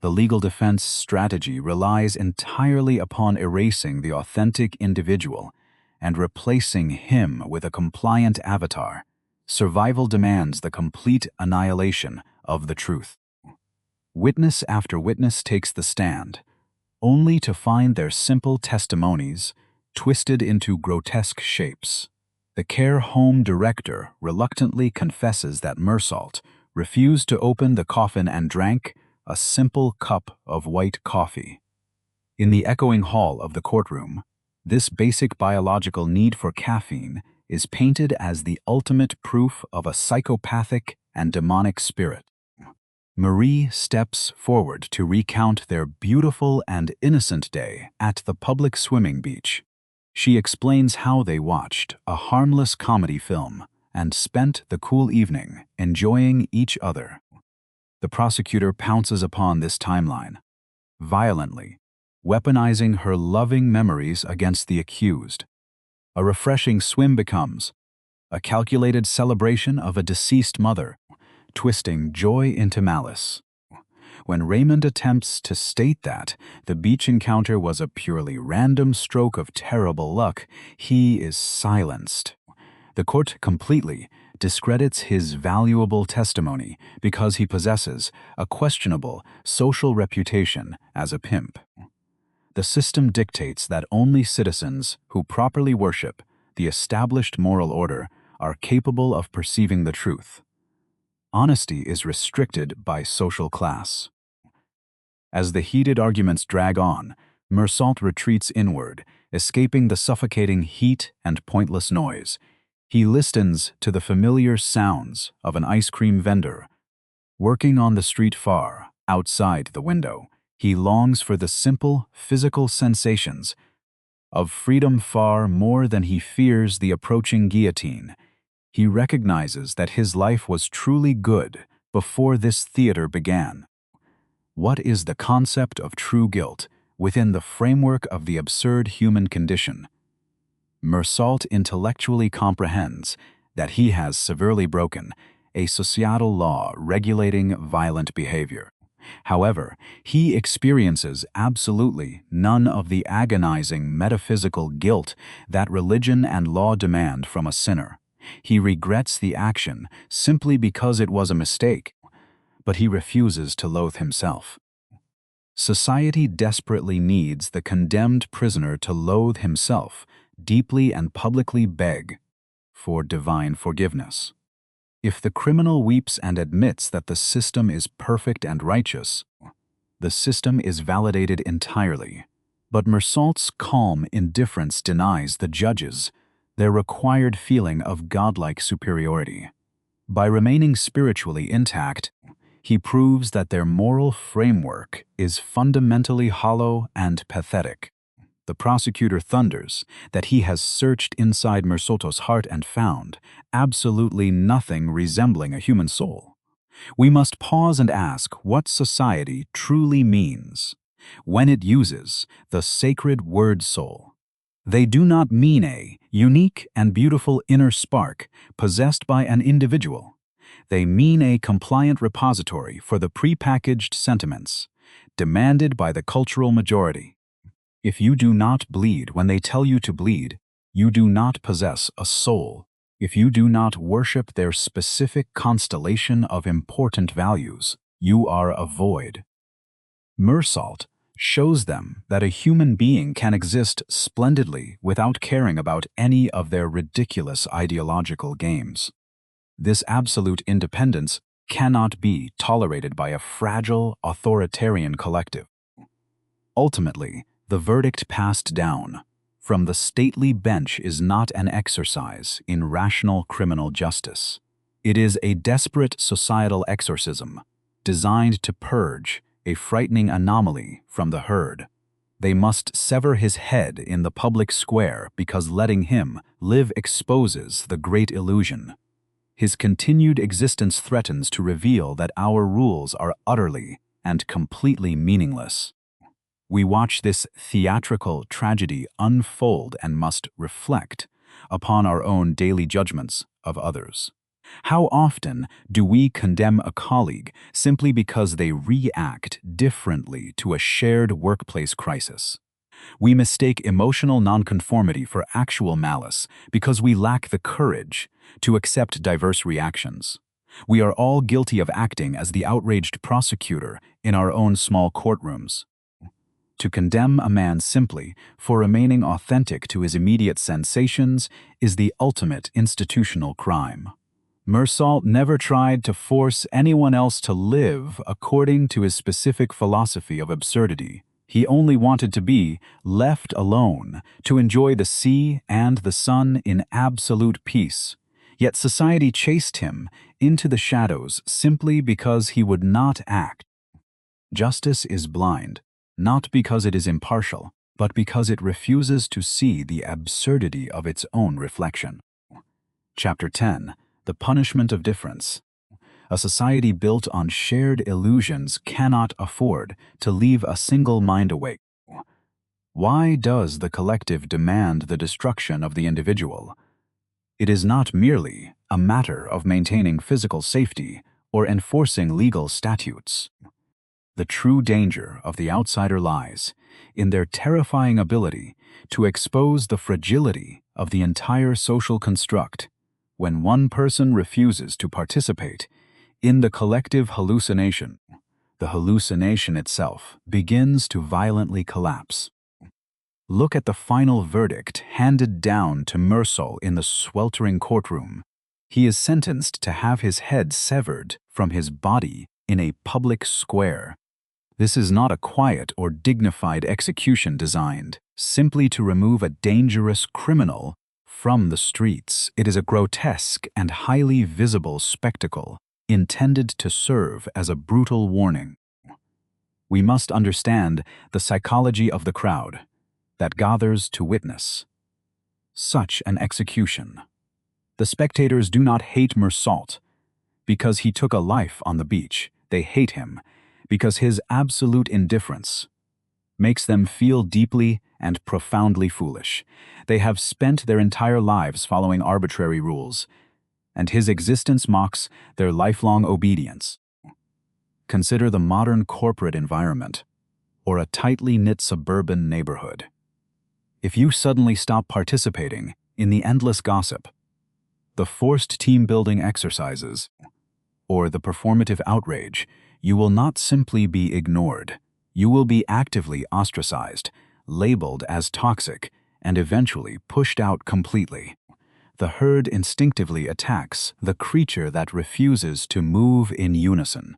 The legal defense strategy relies entirely upon erasing the authentic individual and replacing him with a compliant avatar. Survival demands the complete annihilation of the truth. Witness after witness takes the stand, only to find their simple testimonies twisted into grotesque shapes. The care home director reluctantly confesses that Meursault refused to open the coffin and drank a simple cup of white coffee. In the echoing hall of the courtroom, this basic biological need for caffeine is painted as the ultimate proof of a psychopathic and demonic spirit. Marie steps forward to recount their beautiful and innocent day at the public swimming beach. She explains how they watched a harmless comedy film and spent the cool evening enjoying each other. The prosecutor pounces upon this timeline, violently, weaponizing her loving memories against the accused. A refreshing swim becomes a calculated celebration of a deceased mother, twisting joy into malice. When Raymond attempts to state that the beach encounter was a purely random stroke of terrible luck, he is silenced. The court completely discredits his valuable testimony because he possesses a questionable social reputation as a pimp. The system dictates that only citizens who properly worship the established moral order are capable of perceiving the truth. Honesty is restricted by social class. As the heated arguments drag on, Meursault retreats inward, escaping the suffocating heat and pointless noise. He listens to the familiar sounds of an ice cream vendor working on the street far outside the window. He longs for the simple physical sensations of freedom far more than he fears the approaching guillotine. He recognizes that his life was truly good before this theater began. What is the concept of true guilt within the framework of the absurd human condition? Meursault intellectually comprehends that he has severely broken a societal law regulating violent behavior. However, he experiences absolutely none of the agonizing metaphysical guilt that religion and law demand from a sinner. He regrets the action simply because it was a mistake, but he refuses to loathe himself. Society desperately needs the condemned prisoner to loathe himself, deeply and publicly beg for divine forgiveness. If the criminal weeps and admits that the system is perfect and righteous, the system is validated entirely. But Meursault's calm indifference denies the judges their required feeling of godlike superiority. By remaining spiritually intact, he proves that their moral framework is fundamentally hollow and pathetic. The prosecutor thunders that he has searched inside Meursault's heart and found absolutely nothing resembling a human soul. We must pause and ask what society truly means when it uses the sacred word soul. They do not mean a unique and beautiful inner spark possessed by an individual. They mean a compliant repository for the prepackaged sentiments demanded by the cultural majority. If you do not bleed when they tell you to bleed, you do not possess a soul. If you do not worship their specific constellation of important values, you are a void. Meursault shows them that a human being can exist splendidly without caring about any of their ridiculous ideological games. This absolute independence cannot be tolerated by a fragile, authoritarian collective. Ultimately, the verdict passed down from the stately bench is not an exercise in rational criminal justice. It is a desperate societal exorcism designed to purge a frightening anomaly from the herd. They must sever his head in the public square because letting him live exposes the great illusion. His continued existence threatens to reveal that our rules are utterly and completely meaningless. We watch this theatrical tragedy unfold and must reflect upon our own daily judgments of others. How often do we condemn a colleague simply because they react differently to a shared workplace crisis? We mistake emotional nonconformity for actual malice because we lack the courage to accept diverse reactions. We are all guilty of acting as the outraged prosecutor in our own small courtrooms. To condemn a man simply for remaining authentic to his immediate sensations is the ultimate institutional crime. Meursault never tried to force anyone else to live according to his specific philosophy of absurdity. He only wanted to be left alone to enjoy the sea and the sun in absolute peace. Yet society chased him into the shadows simply because he would not act. Justice is blind, not because it is impartial, but because it refuses to see the absurdity of its own reflection. Chapter 10. The Punishment of Difference. A society built on shared illusions cannot afford to leave a single mind awake. Why does the collective demand the destruction of the individual? It is not merely a matter of maintaining physical safety or enforcing legal statutes. The true danger of the outsider lies in their terrifying ability to expose the fragility of the entire social construct. When one person refuses to participate in the collective hallucination, the hallucination itself begins to violently collapse. Look at the final verdict handed down to Meursault in the sweltering courtroom. He is sentenced to have his head severed from his body in a public square. This is not a quiet or dignified execution designed simply to remove a dangerous criminal from the streets. It is a grotesque and highly visible spectacle intended to serve as a brutal warning. We must understand the psychology of the crowd that gathers to witness such an execution. The spectators do not hate Meursault because he took a life on the beach. They hate him because his absolute indifference makes them feel deeply and profoundly foolish. They have spent their entire lives following arbitrary rules, and his existence mocks their lifelong obedience. Consider the modern corporate environment or a tightly knit suburban neighborhood. If you suddenly stop participating in the endless gossip, the forced team-building exercises, or the performative outrage, you will not simply be ignored. You will be actively ostracized, labeled as toxic, and eventually pushed out completely. The herd instinctively attacks the creature that refuses to move in unison.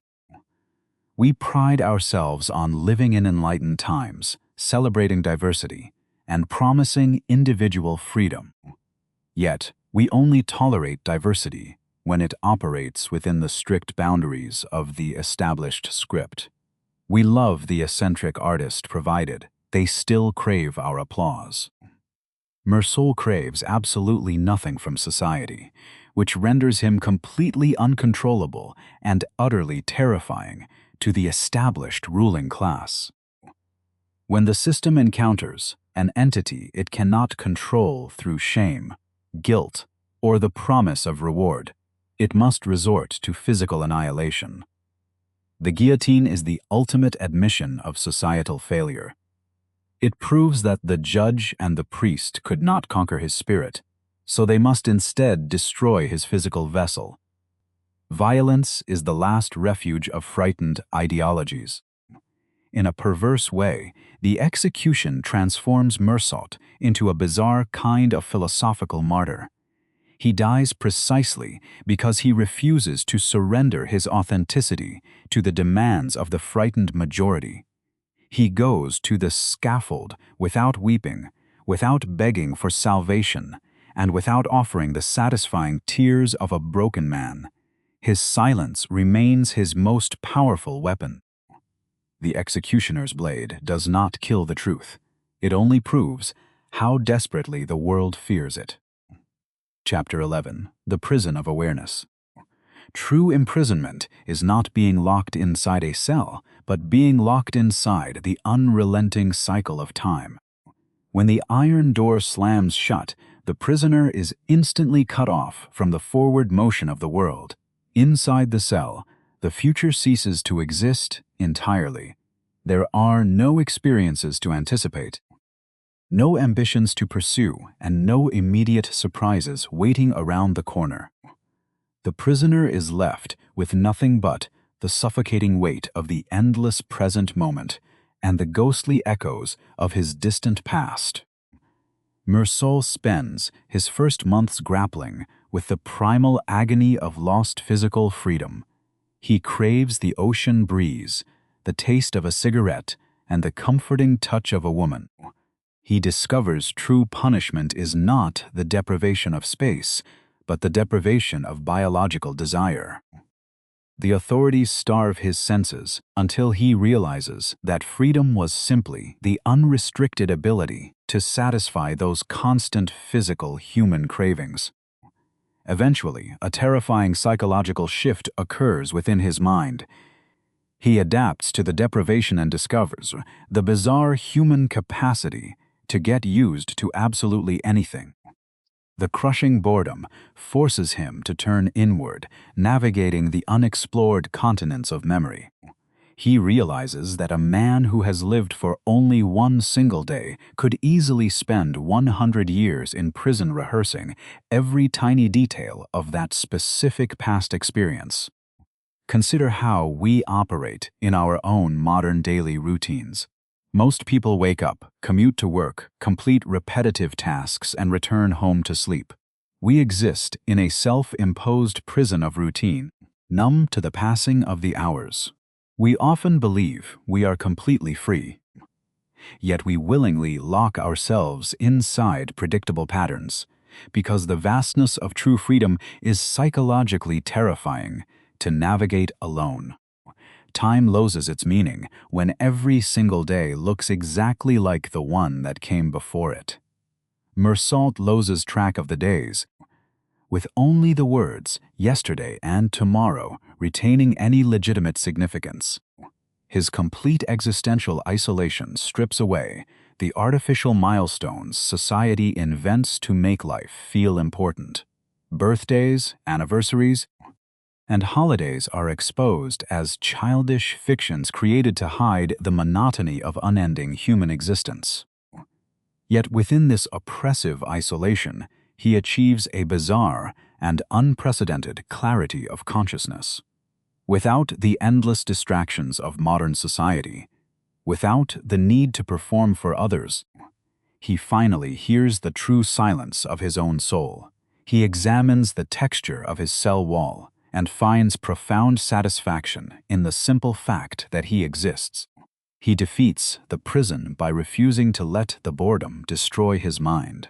We pride ourselves on living in enlightened times, celebrating diversity, and promising individual freedom. Yet, we only tolerate diversity when it operates within the strict boundaries of the established script. We love the eccentric artist provided they still crave our applause. Meursault craves absolutely nothing from society, which renders him completely uncontrollable and utterly terrifying to the established ruling class. When the system encounters an entity it cannot control through shame, guilt, or the promise of reward, it must resort to physical annihilation. The guillotine is the ultimate admission of societal failure. It proves that the judge and the priest could not conquer his spirit, so they must instead destroy his physical vessel. Violence is the last refuge of frightened ideologies. In a perverse way, the execution transforms Meursault into a bizarre kind of philosophical martyr. He dies precisely because he refuses to surrender his authenticity to the demands of the frightened majority. He goes to the scaffold without weeping, without begging for salvation, and without offering the satisfying tears of a broken man. His silence remains his most powerful weapon. The executioner's blade does not kill the truth. It only proves how desperately the world fears it. Chapter 11. The Prison of Awareness. True imprisonment is not being locked inside a cell, but being locked inside the unrelenting cycle of time. When the iron door slams shut, the prisoner is instantly cut off from the forward motion of the world. Inside the cell, the future ceases to exist entirely. There are no experiences to anticipate, no ambitions to pursue, and no immediate surprises waiting around the corner. The prisoner is left with nothing but the suffocating weight of the endless present moment and the ghostly echoes of his distant past. Meursault spends his first months grappling with the primal agony of lost physical freedom. He craves the ocean breeze, the taste of a cigarette, and the comforting touch of a woman. He discovers true punishment is not the deprivation of space, but the deprivation of biological desire. The authorities starve his senses until he realizes that freedom was simply the unrestricted ability to satisfy those constant physical human cravings. Eventually, a terrifying psychological shift occurs within his mind. He adapts to the deprivation and discovers the bizarre human capacity to get used to absolutely anything. The crushing boredom forces him to turn inward, navigating the unexplored continents of memory. He realizes that a man who has lived for only one single day could easily spend 100 years in prison rehearsing every tiny detail of that specific past experience. Consider how we operate in our own modern daily routines. Most people wake up, commute to work, complete repetitive tasks, and return home to sleep. We exist in a self-imposed prison of routine, numb to the passing of the hours. We often believe we are completely free, yet we willingly lock ourselves inside predictable patterns, because the vastness of true freedom is psychologically terrifying to navigate alone. Time loses its meaning when every single day looks exactly like the one that came before it. Meursault loses track of the days, with only the words yesterday and tomorrow retaining any legitimate significance. His complete existential isolation strips away the artificial milestones society invents to make life feel important. Birthdays, anniversaries, and holidays are exposed as childish fictions created to hide the monotony of unending human existence. Yet within this oppressive isolation, he achieves a bizarre and unprecedented clarity of consciousness. Without the endless distractions of modern society, without the need to perform for others, he finally hears the true silence of his own soul. He examines the texture of his cell wall and finds profound satisfaction in the simple fact that he exists. He defeats the prison by refusing to let the boredom destroy his mind.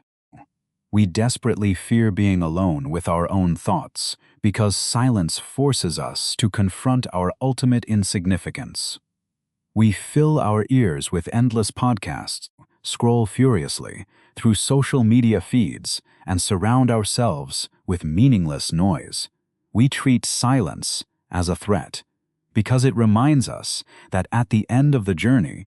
We desperately fear being alone with our own thoughts because silence forces us to confront our ultimate insignificance. We fill our ears with endless podcasts, scroll furiously through social media feeds, and surround ourselves with meaningless noise. We treat silence as a threat because it reminds us that at the end of the journey,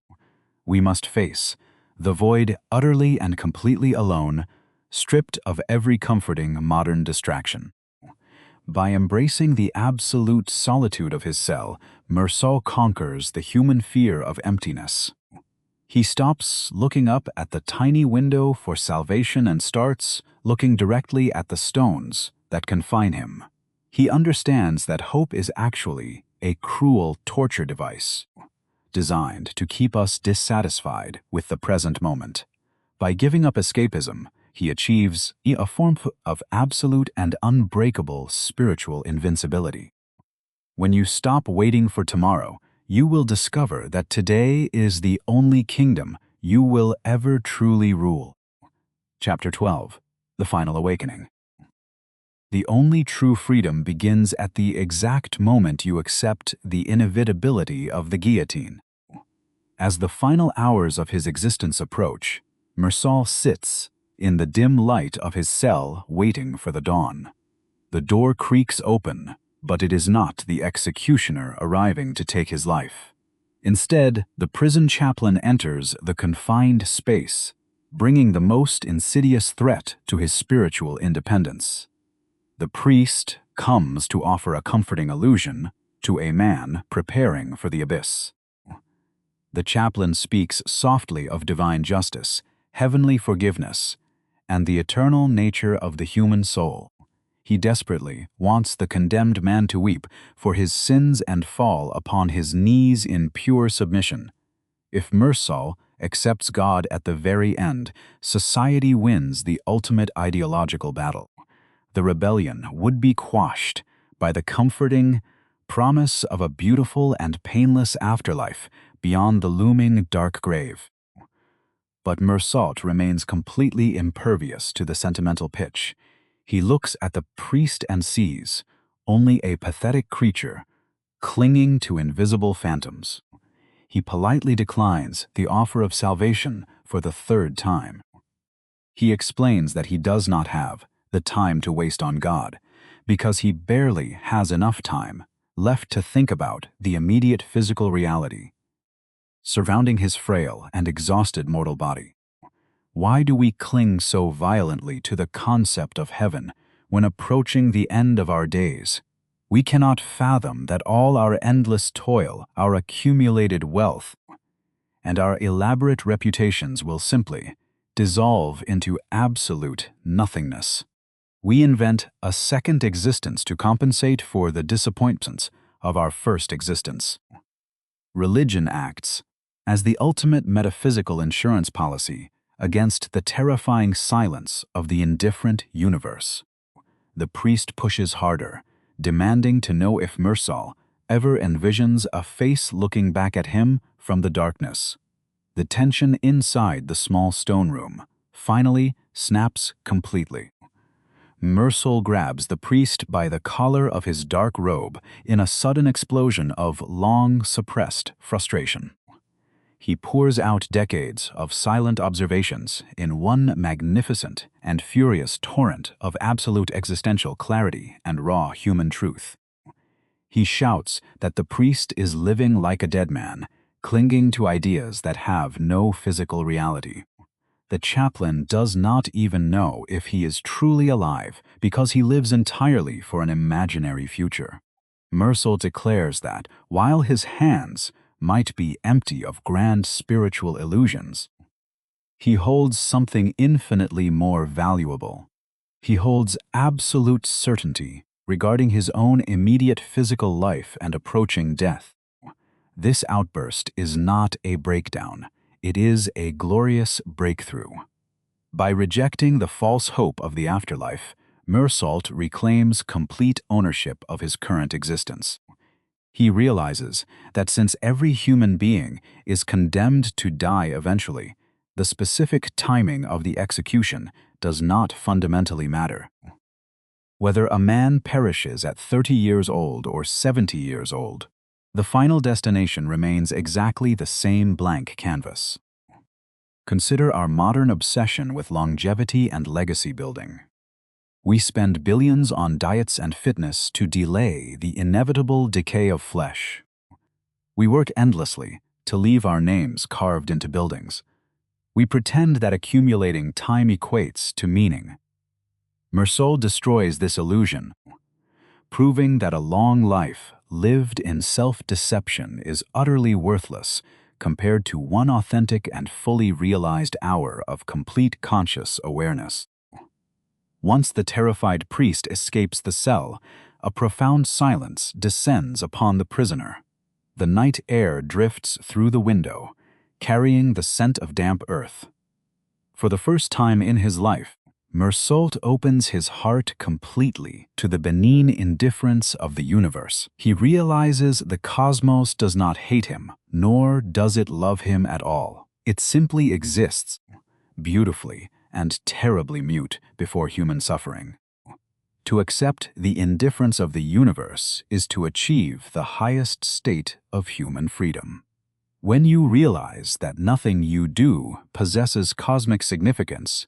we must face the void utterly and completely alone, stripped of every comforting modern distraction. By embracing the absolute solitude of his cell, Meursault conquers the human fear of emptiness. He stops looking up at the tiny window for salvation and starts looking directly at the stones that confine him. He understands that hope is actually a cruel torture device, designed to keep us dissatisfied with the present moment. By giving up escapism, he achieves a form of absolute and unbreakable spiritual invincibility. When you stop waiting for tomorrow, you will discover that today is the only kingdom you will ever truly rule. Chapter 12. The Final Awakening. The only true freedom begins at the exact moment you accept the inevitability of the guillotine. As the final hours of his existence approach, Meursault sits in the dim light of his cell waiting for the dawn. The door creaks open, but it is not the executioner arriving to take his life. Instead, the prison chaplain enters the confined space, bringing the most insidious threat to his spiritual independence. The priest comes to offer a comforting illusion to a man preparing for the abyss. The chaplain speaks softly of divine justice, heavenly forgiveness, and the eternal nature of the human soul. He desperately wants the condemned man to weep for his sins and fall upon his knees in pure submission. If Meursault accepts God at the very end, society wins the ultimate ideological battle. The rebellion would be quashed by the comforting promise of a beautiful and painless afterlife beyond the looming dark grave. But Meursault remains completely impervious to the sentimental pitch. He looks at the priest and sees only a pathetic creature clinging to invisible phantoms. He politely declines the offer of salvation for the third time. He explains that he does not have the time to waste on God, because he barely has enough time left to think about the immediate physical reality surrounding his frail and exhausted mortal body. Why do we cling so violently to the concept of heaven when approaching the end of our days? We cannot fathom that all our endless toil, our accumulated wealth, and our elaborate reputations will simply dissolve into absolute nothingness. We invent a second existence to compensate for the disappointments of our first existence. Religion acts as the ultimate metaphysical insurance policy against the terrifying silence of the indifferent universe. The priest pushes harder, demanding to know if Meursault ever envisions a face looking back at him from the darkness. The tension inside the small stone room finally snaps completely. Meursault grabs the priest by the collar of his dark robe in a sudden explosion of long-suppressed frustration. He pours out decades of silent observations in one magnificent and furious torrent of absolute existential clarity and raw human truth. He shouts that the priest is living like a dead man, clinging to ideas that have no physical reality. The chaplain does not even know if he is truly alive because he lives entirely for an imaginary future. Meursault declares that, while his hands might be empty of grand spiritual illusions, he holds something infinitely more valuable. He holds absolute certainty regarding his own immediate physical life and approaching death. This outburst is not a breakdown. It is a glorious breakthrough. By rejecting the false hope of the afterlife, Meursault reclaims complete ownership of his current existence. He realizes that since every human being is condemned to die eventually, The specific timing of the execution does not fundamentally matter. Whether a man perishes at 30 years old or 70 years old, the final destination remains exactly the same blank canvas. Consider our modern obsession with longevity and legacy building. We spend billions on diets and fitness to delay the inevitable decay of flesh. We work endlessly to leave our names carved into buildings. We pretend that accumulating time equates to meaning. Meursault destroys this illusion, proving that a long life lived in self-deception is utterly worthless compared to one authentic and fully realized hour of complete conscious awareness. Once the terrified priest escapes the cell, a profound silence descends upon the prisoner. The night air drifts through the window, carrying the scent of damp earth. For the first time in his life, Meursault opens his heart completely to the benign indifference of the universe. He realizes the cosmos does not hate him, nor does it love him at all. It simply exists, beautifully and terribly mute before human suffering. To accept the indifference of the universe is to achieve the highest state of human freedom. When you realize that nothing you do possesses cosmic significance,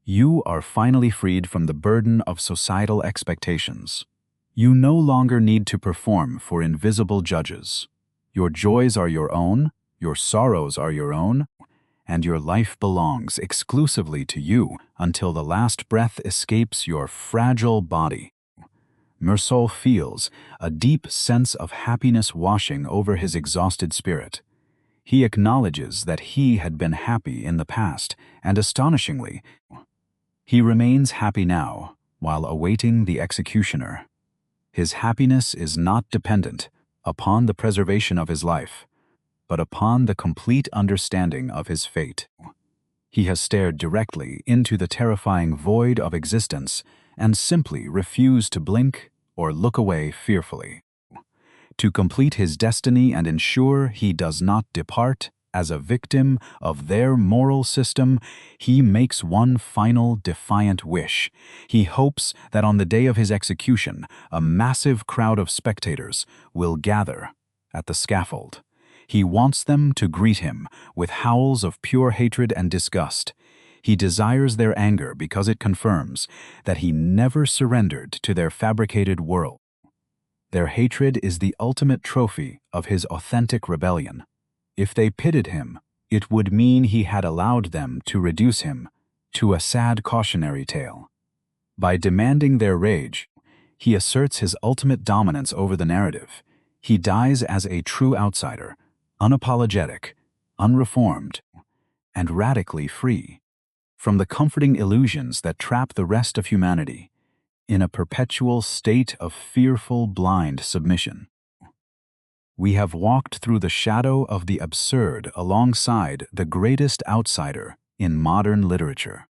you are finally freed from the burden of societal expectations. You no longer need to perform for invisible judges. Your joys are your own, your sorrows are your own, and your life belongs exclusively to you until the last breath escapes your fragile body. Meursault feels a deep sense of happiness washing over his exhausted spirit. He acknowledges that he had been happy in the past, and astonishingly, he remains happy now while awaiting the executioner. His happiness is not dependent upon the preservation of his life, but upon the complete understanding of his fate. He has stared directly into the terrifying void of existence and simply refused to blink or look away fearfully. To complete his destiny and ensure he does not depart as a victim of their moral system, he makes one final defiant wish. He hopes that on the day of his execution, a massive crowd of spectators will gather at the scaffold. He wants them to greet him with howls of pure hatred and disgust. He desires their anger because it confirms that he never surrendered to their fabricated world. Their hatred is the ultimate trophy of his authentic rebellion. If they pitied him, it would mean he had allowed them to reduce him to a sad cautionary tale. By demanding their rage, he asserts his ultimate dominance over the narrative. He dies as a true outsider, unapologetic, unreformed, and radically free from the comforting illusions that trap the rest of humanity in a perpetual state of fearful, blind submission. We have walked through the shadow of the absurd alongside the greatest outsider in modern literature.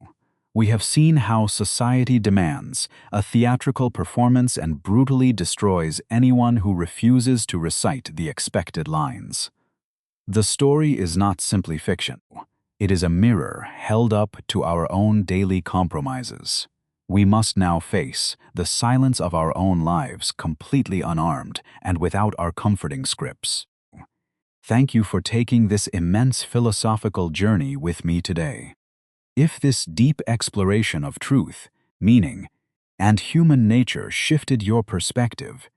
We have seen how society demands a theatrical performance and brutally destroys anyone who refuses to recite the expected lines. The story is not simply fiction. It is a mirror held up to our own daily compromises. We must now face the silence of our own lives completely unarmed and without our comforting scripts. Thank you for taking this immense philosophical journey with me today. If this deep exploration of truth, meaning, and human nature shifted your perspective,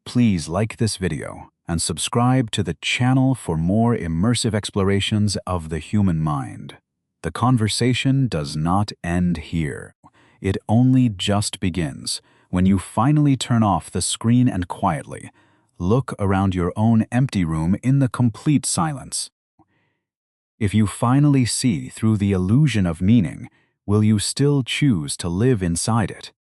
please like this video and subscribe to the channel for more immersive explorations of the human mind. The conversation does not end here. It only just begins when you finally turn off the screen and quietly look around your own empty room in the complete silence. If you finally see through the illusion of meaning, will you still choose to live inside it?